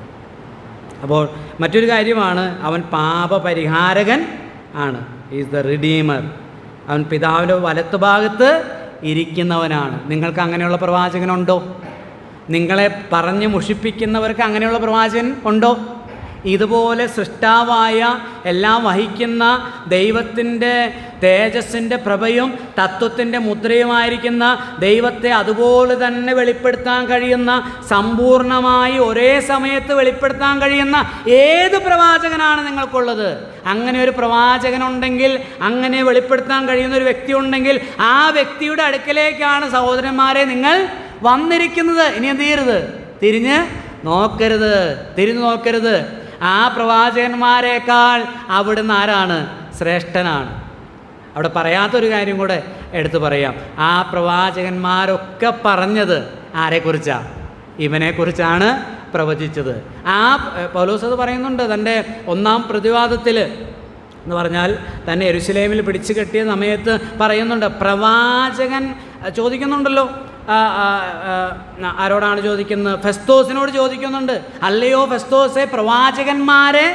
Speaker 1: അപ്പോൾ മറ്റൊരു കാര്യമാണ്, അവൻ പാപപരിഹാരകൻ ആണ്. Is the redeemer. അവൻ പിതാവിൻ്റെ വലത്തുഭാഗത്ത് ഇരിക്കുന്നവനാണ്. നിങ്ങൾക്ക് അങ്ങനെയുള്ള പ്രവാചകനുണ്ടോ? നിങ്ങളെ പറഞ്ഞ് മുഷിപ്പിക്കുന്നവർക്ക് അങ്ങനെയുള്ള പ്രവാചകൻ ഉണ്ടോ? ഇതുപോലെ സൃഷ്ടാവായ എല്ലാം വഹിക്കുന്ന ദൈവത്തിൻ്റെ തേജസ്സിൻ്റെ പ്രഭയും തത്വത്തിൻ്റെ മുദ്രയുമായിരിക്കുന്ന ദൈവത്തെ അതുപോലെ തന്നെ വെളിപ്പെടുത്താൻ കഴിയുന്ന, സമ്പൂർണമായി ഒരേ സമയത്ത് വെളിപ്പെടുത്താൻ കഴിയുന്ന ഏത് പ്രവാചകനാണ് നിങ്ങൾക്കുള്ളത്? അങ്ങനെ ഒരു പ്രവാചകനുണ്ടെങ്കിൽ, അങ്ങനെ വെളിപ്പെടുത്താൻ കഴിയുന്ന ഒരു വ്യക്തി ഉണ്ടെങ്കിൽ, ആ വ്യക്തിയുടെ അടുക്കലേക്കാണ് സഹോദരന്മാരെ നിങ്ങൾ വന്നിരിക്കുന്നത്. ഇനി എന്ത് ചെയ്യരുത്? തിരിഞ്ഞ് നോക്കരുത്, തിരിഞ്ഞു നോക്കരുത്. ആ പ്രവാചകന്മാരെക്കാൾ അവിടുന്ന് ആരാണ്? ശ്രേഷ്ഠനാണ്. അവിടെ പറയാത്തൊരു കാര്യം കൂടെ എടുത്തു പറയാം. ആ പ്രവാചകന്മാരൊക്കെ പറഞ്ഞത് ആരെക്കുറിച്ചാണ്? ഇവനെക്കുറിച്ചാണ് പ്രവചിച്ചത്. ആ പൗലോസ് അത് പറയുന്നുണ്ട് തൻ്റെ ഒന്നാം പ്രതിവാദത്തിൽ. എന്ന് പറഞ്ഞാൽ തന്നെ യെരുശലേമിൽ പിടിച്ചു കെട്ടിയ സമയത്ത് പറയുന്നുണ്ട്, പ്രവാചകൻ ചോദിക്കുന്നുണ്ടല്ലോ, ആരോടാണ് ചോദിക്കുന്നത്? ഫെസ്തോസിനോട് ചോദിക്കുന്നുണ്ട്, അല്ലയോ ഫെസ്തോസെ, പ്രവാചകന്മാരെ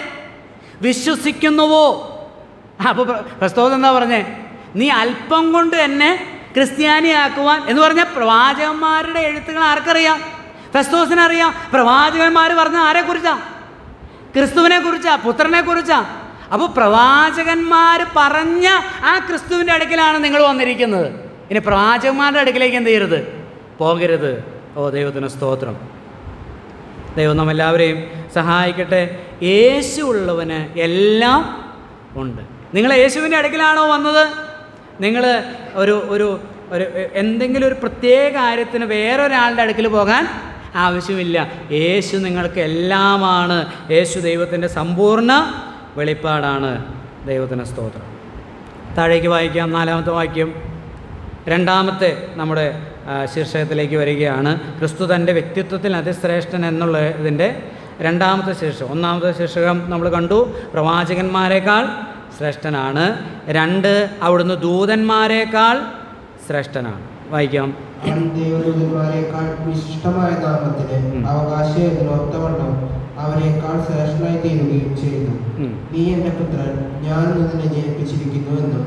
Speaker 1: വിശ്വസിക്കുന്നുവോ? അപ്പോൾ ഫെസ്തോസ് എന്താ പറഞ്ഞേ? നീ അല്പം കൊണ്ട് എന്നെ ക്രിസ്ത്യാനിയാക്കുവാൻ എന്ന് പറഞ്ഞാൽ പ്രവാചകന്മാരുടെ എഴുത്തുകൾ ആർക്കറിയാം? ഫെസ്തോസിനറിയാം. പ്രവാചകന്മാർ പറഞ്ഞ ആരെക്കുറിച്ചാണ്? ക്രിസ്തുവിനെ കുറിച്ചാണ്, പുത്രനെ കുറിച്ചാണ്. അപ്പോൾ പ്രവാചകന്മാർ പറഞ്ഞ ആ ക്രിസ്തുവിൻ്റെ അടുക്കലാണ് നിങ്ങൾ വന്നിരിക്കുന്നത്. ഇനി പ്രവാചകന്മാരുടെ അടുക്കിലേക്ക് എന്ത് ചെയ്യരുത്? പോകരുത്. ഓ ദൈവത്തിന് സ്തോത്രം. ദൈവം നമ്മെല്ലാവരെയും സഹായിക്കട്ടെ. യേശു ഉള്ളവന് എല്ലാം ഉണ്ട്. നിങ്ങൾ യേശുവിൻ്റെ അടുക്കിലാണോ വന്നത്? നിങ്ങൾ ഒരു എന്തെങ്കിലും ഒരു പ്രത്യേക കാര്യത്തിന് വേറൊരാളുടെ അടുക്കൽ പോകാൻ ആവശ്യമില്ല. യേശു നിങ്ങൾക്ക് എല്ലാമാണ്. യേശു ദൈവത്തിൻ്റെ സമ്പൂർണ്ണ വെളിപ്പാടാണ്. ദൈവത്തിന് സ്തോത്രം. താഴേക്ക് വായിക്കാം. 4-ാമത്തെ വാക്യം. രണ്ടാമത്തെ നമ്മുടെ ശീർഷകത്തിലേക്ക് വരികയാണ്. ക്രിസ്തു തൻ്റെ വ്യക്തിത്വത്തിൽ അതിശ്രേഷ്ഠൻ എന്നുള്ള ഇതിൻ്റെ രണ്ടാമത്തെ ശീർഷകം. ഒന്നാമത്തെ ശീർഷകം നമ്മൾ കണ്ടു, പ്രവാചകന്മാരെക്കാൾ ശ്രേഷ്ഠനാണ്. 2, അവിടുന്ന് ദൂതന്മാരെക്കാൾ ശ്രേഷ്ഠനാണ്. വായിക്കാം.
Speaker 2: ദൈവദൂതന്മാരെക്കാൾ വിശിഷ്ടമായ നാമത്തിന് അവകാശിയൊത്തവണ്ണം അവരെക്കാൾ ശ്രേഷ്ഠനായി തീരുകയും ചെയ്തു. നീ എന്റെ പുത്രൻ, ഞാൻ നിന്നെ ജനിപ്പിച്ചിരിക്കുന്നുവെന്നും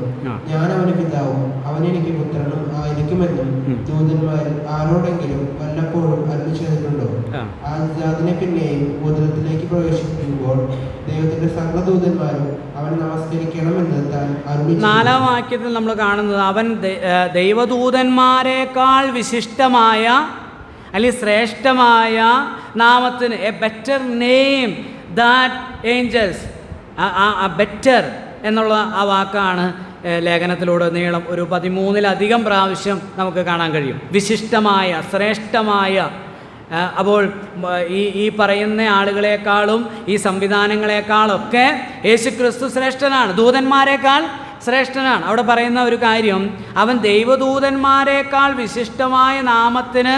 Speaker 2: ഞാൻ അവന് പിതാവും അവൻ എനിക്ക് പുത്രനും ആയിരിക്കുമെന്നും ദൂതന്മാരിൽ ആരോടെങ്കിലും വല്ലപ്പോഴും അരുളി ചെയ്തിട്ടുണ്ടോ? അതിനെ പിന്നെയും ഉദരത്തിലേക്ക് പ്രവേശിക്കുമ്പോൾ ദൈവത്തിന്റെ സകല ദൂതന്മാരും അവനെ നമസ്കരിക്കണമെന്ന് താൻ അരുളി. 4-ാം
Speaker 1: വാക്യത്തിൽ നമ്മൾ കാണുന്നത്, അവൻ ദൈവദൂതന്മാരെക്കാൾ വിശിഷ്ടമായ അല്ലെങ്കിൽ ശ്രേഷ്ഠമായ നാമത്തിന്, a better name that angels. Better എന്നുള്ള ആ വാക്കാണ് ലേഖനത്തിലൂടെ നീളം ഒരു 13-ലധികം പ്രാവശ്യം നമുക്ക് കാണാൻ കഴിയും. വിശിഷ്ടമായ, ശ്രേഷ്ഠമായ. അപ്പോൾ ഈ പറയുന്ന ആളുകളെക്കാളും ഈ സംവിധാനങ്ങളെക്കാളൊക്കെ യേശുക്രിസ്തു ശ്രേഷ്ഠനാണ്, ദൂതന്മാരെക്കാൾ ശ്രേഷ്ഠനാണ്. അവിടെ പറയുന്ന ഒരു കാര്യം, അവൻ ദൈവദൂതന്മാരെക്കാൾ വിശിഷ്ടമായ നാമത്തിന്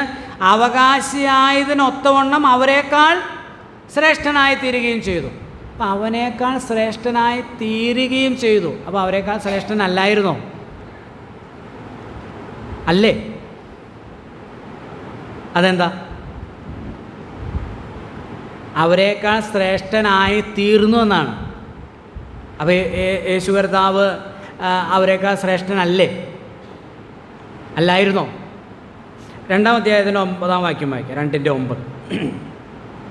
Speaker 1: അവകാശിയായതിനൊത്തവണ്ണം അവരെക്കാൾ ശ്രേഷ്ഠനായി തീരുകയും ചെയ്തു. അപ്പം അവനേക്കാൾ ശ്രേഷ്ഠനായി തീരുകയും ചെയ്തു. അപ്പോൾ അവരെക്കാൾ ശ്രേഷ്ഠനല്ലായിരുന്നോ? അല്ലേ? അതെന്താ? അവരെക്കാൾ ശ്രേഷ്ഠനായി തീർന്നു എന്നാണ്. അപ്പോൾ യേശു കർത്താവ് അവരെക്കാൾ ശ്രേഷ്ഠനല്ലേ? അല്ലായിരുന്നോ? 2-ാം അധ്യായത്തിൻ്റെ 9-ാം വാക്യം വായിക്കാം. 2:9.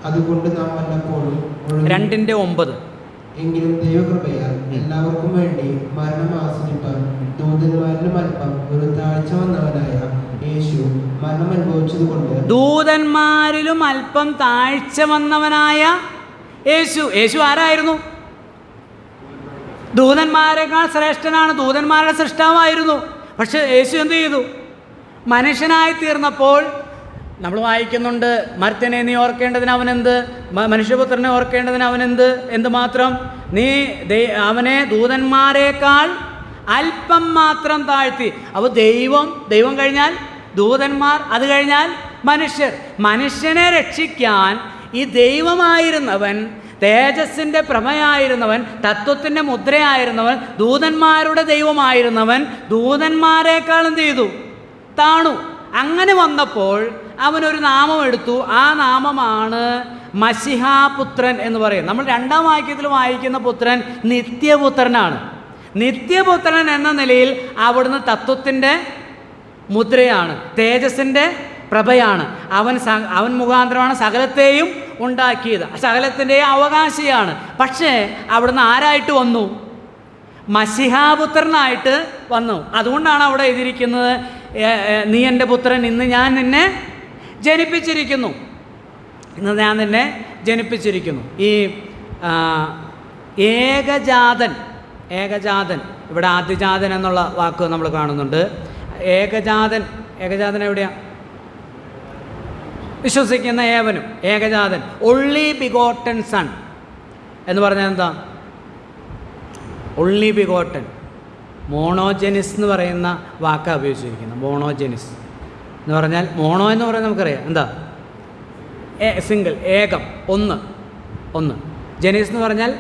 Speaker 2: അതുകൊണ്ട് നാം വല്ലപ്പോഴും
Speaker 1: 2:9.
Speaker 2: എങ്കിലും ദൈവകൃപയാൽ എല്ലാവർക്കും വേണ്ടി മരണം ആസ്വദിപ്പാൻ ദൂതന്മാരിലും അല്പം ഒരു താഴ്ച വന്നവനായ യേശു മരണം അനുഭവിച്ചതുകൊണ്ട്.
Speaker 1: ദൂതന്മാരിലും അല്പം താഴ്ച വന്നവനായ യേശു. യേശു ആരായിരുന്നു? ദൂതന്മാരെക്കാൾ ശ്രേഷ്ഠനാണ്, ദൂതന്മാരുടെ സൃഷ്ടാവായിരുന്നു. പക്ഷെ യേശു എന്ത് ചെയ്തു? മനുഷ്യനായി തീർന്നപ്പോൾ നമ്മൾ വായിക്കുന്നുണ്ട്, മർത്യനെ നീ ഓർക്കേണ്ടതിന് അവനെന്ത്, മനുഷ്യപുത്രനെ ഓർക്കേണ്ടതിന് അവനെന്ത്, എന്തുമാത്രം നീ അവനെ ദൂതന്മാരെക്കാൾ അല്പം മാത്രം താഴ്ത്തി. അപ്പോൾ ദൈവം കഴിഞ്ഞാൽ ദൂതന്മാർ, അത് കഴിഞ്ഞാൽ മനുഷ്യർ. മനുഷ്യനെ രക്ഷിക്കാൻ ഈ ദൈവമായിരുന്നവൻ, തേജസ്സിൻ്റെ പ്രഭയായിരുന്നവൻ, തത്വത്തിൻ്റെ മുദ്രയായിരുന്നവൻ, ദൂതന്മാരുടെ ദൈവമായിരുന്നവൻ ദൂതന്മാരെക്കാൾ എന്ത് ചെയ്തു? താണു. അങ്ങനെ വന്നപ്പോൾ അവനൊരു നാമം എടുത്തു. ആ നാമമാണ് മശിഹാപുത്രൻ എന്ന് പറയും. നമ്മൾ 2-ാം വാക്യത്തിൽ വായിക്കുന്ന പുത്രൻ നിത്യപുത്രനാണ്. നിത്യപുത്രൻ എന്ന നിലയിൽ അവിടുന്ന് തത്വത്തിൻ്റെ മുദ്രയാണ്, തേജസ്സിൻ്റെ പ്രഭയാണ്. അവൻ മുഖാന്തരമാണ് സകലത്തെയും ഉണ്ടാക്കിയത്, സകലത്തിൻ്റെ അവകാശിയാണ്. പക്ഷേ അവിടുന്ന് ആരായിട്ട് വന്നു? മശിഹാപുത്രനായിട്ട് വന്നു. അതുകൊണ്ടാണ് അവിടെ എഴുതിയിരിക്കുന്നത്, നീ എൻ്റെ പുത്രൻ, ഇന്ന് ഞാൻ നിന്നെ ജനിപ്പിച്ചിരിക്കുന്നു. ഇന്ന് ഞാൻ നിന്നെ ജനിപ്പിച്ചിരിക്കുന്നു. ഈ ഏകജാതൻ ഇവിടെ ആദ്യജാതൻ എന്നുള്ള വാക്ക് നമ്മൾ കാണുന്നുണ്ട്. ഏകജാതൻ എവിടെയാണ്? വിശ്വസിക്കുന്ന ഏവനും, ഏകജാതൻ, ഒൺലി ബിഗോട്ടൻ സൺ എന്ന് പറഞ്ഞാൽ എന്താ? ഒൺലി ബിഗോട്ടൻ, മോണോജെനിസ് എന്ന് പറയുന്ന വാക്കാണ് ഉപയോഗിച്ചിരിക്കുന്നത്. മോണോജെനിസ് എന്ന് പറഞ്ഞാൽ, മോണോ എന്ന് പറയുന്നത് നമുക്കറിയാം എന്താ? സിംഗിൾ, ഏകം, ഒന്ന്. ജെനിസ് എന്ന് പറഞ്ഞാൽ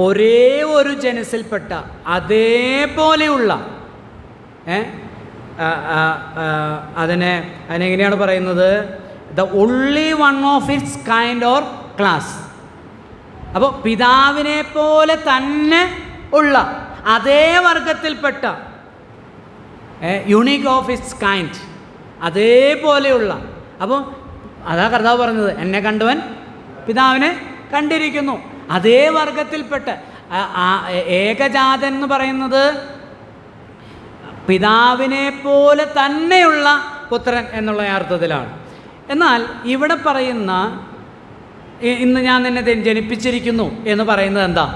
Speaker 1: ഒരേ ഒരു ജനസിൽപ്പെട്ട അതേപോലെയുള്ള, അതിനെങ്ങനെയാണ് പറയുന്നത്? The only one of its kind or class. അപ്പോൾ പിതാവിനെ പോലെ തന്നെ ഉള്ള അതേ വർഗത്തിൽപ്പെട്ട, യുണീക്ക് ഓഫ് ഇറ്റ്സ് കൈൻഡ്, അതേപോലെയുള്ള. അപ്പോൾ അതാ കർത്താവ് പറഞ്ഞത്, എന്നെ കണ്ടവൻ പിതാവിനെ കണ്ടിരിക്കുന്നു. അതേ വർഗത്തിൽപ്പെട്ട ഏകജാതൻ എന്ന് പറയുന്നത് പിതാവിനെ പോലെ തന്നെയുള്ള പുത്രൻ എന്നുള്ള അർത്ഥത്തിലാണ്. എന്നാൽ ഇവിടെ പറയുന്ന ഇന്ന് ഞാൻ നിന്നെ ജനിപ്പിച്ചിരിക്കുന്നു എന്ന് പറയുന്നത് എന്താ?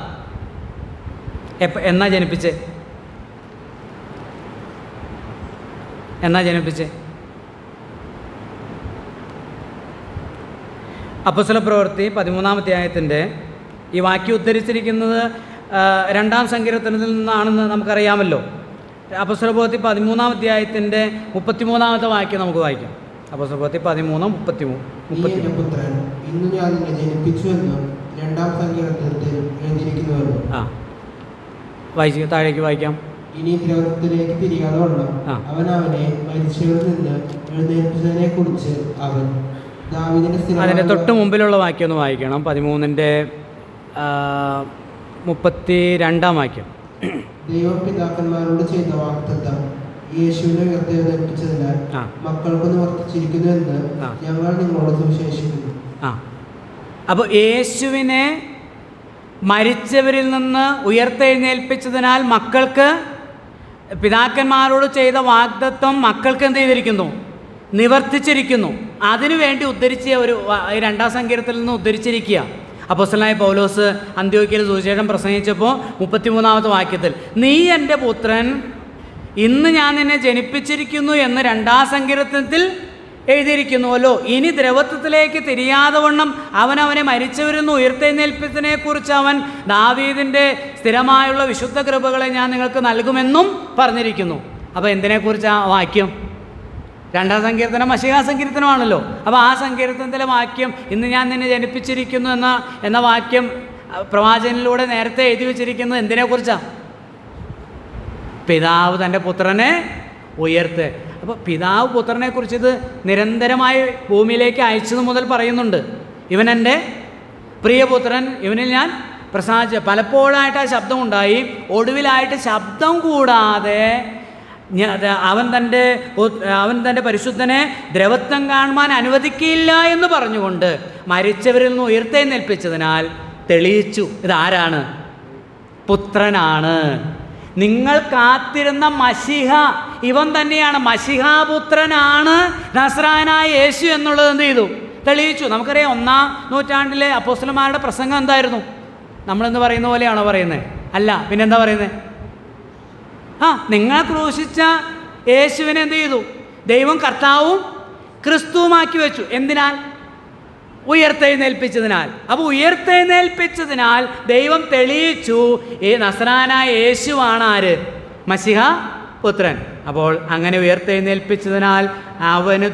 Speaker 1: എന്നാ ജനിപ്പിച്ചേ? അപ്പോസ്തലപ്രവൃത്തി 13-ാം അധ്യായത്തിൻ്റെ ഈ വാക്യം ഉദ്ധരിച്ചിരിക്കുന്നത് 2-ാം സങ്കീർത്തനത്തിൽ നിന്നാണെന്ന് നമുക്കറിയാമല്ലോ. അപ്പോസ്തലപ്രവൃത്തി 13-ാം അധ്യായത്തിൻ്റെ 33-ാമത്തെ വാക്യം നമുക്ക് വായിക്കാം. അപ്പോസ്തലപ്രവൃത്തി 13:33.
Speaker 2: പുത്രൻ ഇന്ന് ഞാൻ നിന്നെ ജനിപ്പിച്ചു എന്ന് 2-ാം സങ്കീർത്തനത്തിൽ എഴുതിയിരിക്കുന്നുവല്ലോ.
Speaker 1: വായിച്ച് താഴേക്ക് വായിക്കാം.
Speaker 2: ഇനി ദ്രവത്തിലേക്ക് തിരിയാതെ വണ്ണം അവൻ അവനെ മരിച്ചവരിൽ നിന്ന് എഴുന്നേൽപ്പിച്ചതിനെ കുറിച്ച് അവൻ
Speaker 1: അതിൻ്റെ തൊട്ട് മുമ്പിലുള്ള വാക്യം ഒന്ന് വായിക്കണം. 13:32 വാക്യം.
Speaker 2: ദൈവപിതാക്കന്മാരോട് ചെയ്ത വാഗ്ദത്തം യേശുവിനെ ഉയർത്തെഴുന്നേൽപ്പിച്ചതിനാൽ മക്കൾക്ക് നിവർത്തിച്ചിരിക്കുന്നു എന്ന് ഞങ്ങൾ നിങ്ങളോട് സുവിശേഷിക്കുന്നു.
Speaker 1: അപ്പോൾ യേശുവിനെ മരിച്ചവരിൽ നിന്ന് ഉയർത്തെഴുന്നേൽപ്പിച്ചതിനാൽ മക്കൾക്ക്, പിതാക്കന്മാരോട് ചെയ്ത വാഗ്ദത്തം മക്കൾക്ക് എന്ത് ചെയ്തിരിക്കുന്നു? നിവർത്തിച്ചിരിക്കുന്നു. അതിനുവേണ്ടി ഉദ്ധരിച്ച ഒരു 2-ാം സങ്കീർത്തനത്തിൽ നിന്ന് ഉദ്ധരിച്ചിരിക്കുക. അപ്പോസ്തലനായ പൗലോസ് അന്ത്യോക്യയിൽ സുവിശേഷം പ്രസംഗിച്ചപ്പോൾ 33-ാമത്തെ വാക്യത്തിൽ, നീ എൻ്റെ പുത്രൻ, ഇന്ന് ഞാൻ നിന്നെ ജനിപ്പിച്ചിരിക്കുന്നു എന്ന് 2-ാം സങ്കീർത്തനത്തിൽ എഴുതിയിരിക്കുന്നുവല്ലോ. ഇനി ദ്രവത്വത്തിലേക്ക് തിരിയാതെ വണ്ണം അവനെ മരിച്ചവരിൽ നിന്ന് ഉയർത്തെഴുന്നേൽപ്പിച്ചതിനെ കുറിച്ച് അവൻ ദാവീദിൻ്റെ സ്ഥിരമായുള്ള വിശുദ്ധ കൃപകളെ ഞാൻ നിങ്ങൾക്ക് നൽകുമെന്നും പറഞ്ഞിരിക്കുന്നു. അപ്പോൾ എന്തിനെക്കുറിച്ച് ആ വാക്യം? 2-ാം സങ്കീർത്തനം മശീഹാ സങ്കീർത്തനമാണല്ലോ. അപ്പോൾ ആ സങ്കീർത്തനത്തിലെ വാക്യം, ഇന്ന് ഞാൻ നിന്നെ ജനിപ്പിച്ചിരിക്കുന്നു എന്ന വാക്യം പ്രവാചകനിലൂടെ നേരത്തെ എഴുതി വച്ചിരിക്കുന്നത് എന്തിനെക്കുറിച്ചാണ്? പിതാവ് തൻ്റെ പുത്രനെ ഉയർത്ത്. അപ്പോൾ പിതാവ് പുത്രനെക്കുറിച്ച് ഇത് നിരന്തരമായി ഭൂമിയിലേക്ക് അയച്ചത് മുതൽ പറയുന്നുണ്ട്. ഇവൻ എൻ്റെ പ്രിയപുത്രൻ, ഇവനിൽ ഞാൻ പ്രസാദിച്ച. പലപ്പോഴായിട്ട് ആ ശബ്ദമുണ്ടായി. ഒടുവിലായിട്ട് ശബ്ദം കൂടാതെ അവൻ തൻ്റെ പരിശുദ്ധനെ ദ്രവത്വം കാണുവാൻ അനുവദിക്കില്ല എന്ന് പറഞ്ഞുകൊണ്ട് മരിച്ചവരിൽ നിന്ന് ഉയർത്തെഴുന്നേൽപ്പിച്ചതിനാൽ തെളിയിച്ചു ഇതാരാണ്? പുത്രനാണ്. നിങ്ങൾ കാത്തിരുന്ന മശിഹ ഇവൻ തന്നെയാണ്. മശിഹാപുത്രനാണ് നസ്രായനായ യേശു എന്നുള്ളത് എന്ത് ചെയ്തു? തെളിയിച്ചു. നമുക്കറിയാം 1-ാം നൂറ്റാണ്ടിലെ അപ്പോസ്തലന്മാരുടെ പ്രസംഗം എന്തായിരുന്നു? നമ്മളെന്ന് പറയുന്ന പോലെയാണോ പറയുന്നത്? അല്ല, പിന്നെന്താ പറയുന്നത്? നിങ്ങൾ ക്രൂശിച്ച യേശുവിനെ എന്ത് ചെയ്തു? ദൈവം കർത്താവും ക്രിസ്തുവുമാക്കി വെച്ചു. എന്തിനാൽ? ഉയർത്തെഴുന്നേൽപ്പിച്ചതിനാൽ. അപ്പോൾ ഉയർത്തെഴുന്നേൽപ്പിച്ചതിനാൽ ദൈവം തെളിയിച്ചു ഈ നസ്രായനായ യേശുവാണ് ആര്? മശിഹ പുത്രൻ. അപ്പോൾ അങ്ങനെ ഉയർത്തെഴുന്നേൽപ്പിച്ചതിനാൽ അവന്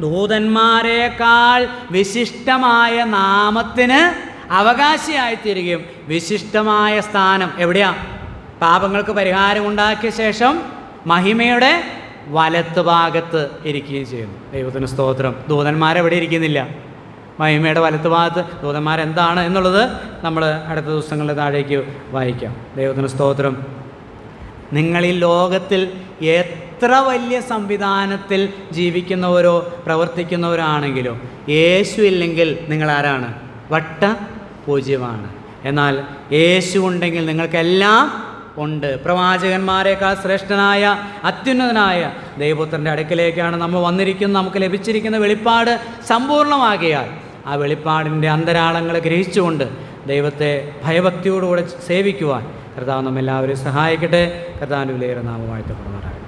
Speaker 1: ദൂതന്മാരെക്കാൾ വിശിഷ്ടമായ നാമത്തിന് അവകാശിയായിത്തീരുകയും വിശിഷ്ടമായ സ്ഥാനം എവിടെയാ? പാപങ്ങൾക്ക് പരിഹാരം ഉണ്ടാക്കിയ ശേഷം മഹിമയുടെ വലത്തുഭാഗത്ത് ഇരിക്കുകയും ചെയ്യുന്നു. ദൈവത്തിന് സ്തോത്രം. ദൂതന്മാരെവിടെ ഇരിക്കുന്നില്ല, മഹിമയുടെ വലത്തുഭാഗത്ത്. ദൂതന്മാരെന്താണ് എന്നുള്ളത് നമ്മൾ അടുത്ത ദിവസങ്ങളിൽ താഴേക്ക് വായിക്കാം. ദൈവത്തിന് സ്തോത്രം. നിങ്ങൾ ഈ ലോകത്തിൽ എത്ര വലിയ സംവിധാനത്തിൽ ജീവിക്കുന്നവരോ പ്രവർത്തിക്കുന്നവരാണെങ്കിലോ യേശു ഇല്ലെങ്കിൽ നിങ്ങൾ ആരാണ്? വട്ട പൂജ്യമാണ്. എന്നാൽ യേശു ഉണ്ടെങ്കിൽ നിങ്ങൾക്കെല്ലാം ഉണ്ട്. പ്രവാചകന്മാരെക്കാൾ ശ്രേഷ്ഠനായ അത്യുന്നതനായ ദൈവപുത്രൻ്റെ അടുക്കലേക്കാണ് നമ്മൾ വന്നിരിക്കുന്നത്. നമുക്ക് ലഭിച്ചിരിക്കുന്ന വെളിപ്പാട് സമ്പൂർണ്ണമാകിയാൽ ആ വെളിപ്പാടിൻ്റെ അന്തരാളങ്ങൾ ഗ്രഹിച്ചുകൊണ്ട് ദൈവത്തെ ഭയഭക്തിയോടുകൂടെ സേവിക്കുവാൻ കർത്താവ് നമ്മെല്ലാവരെയും സഹായിക്കട്ടെ. കർത്താവിൻ്റെ വിലയേറെ നാമം വാഴ്ത്തപ്പെടുമാറാകട്ടെ.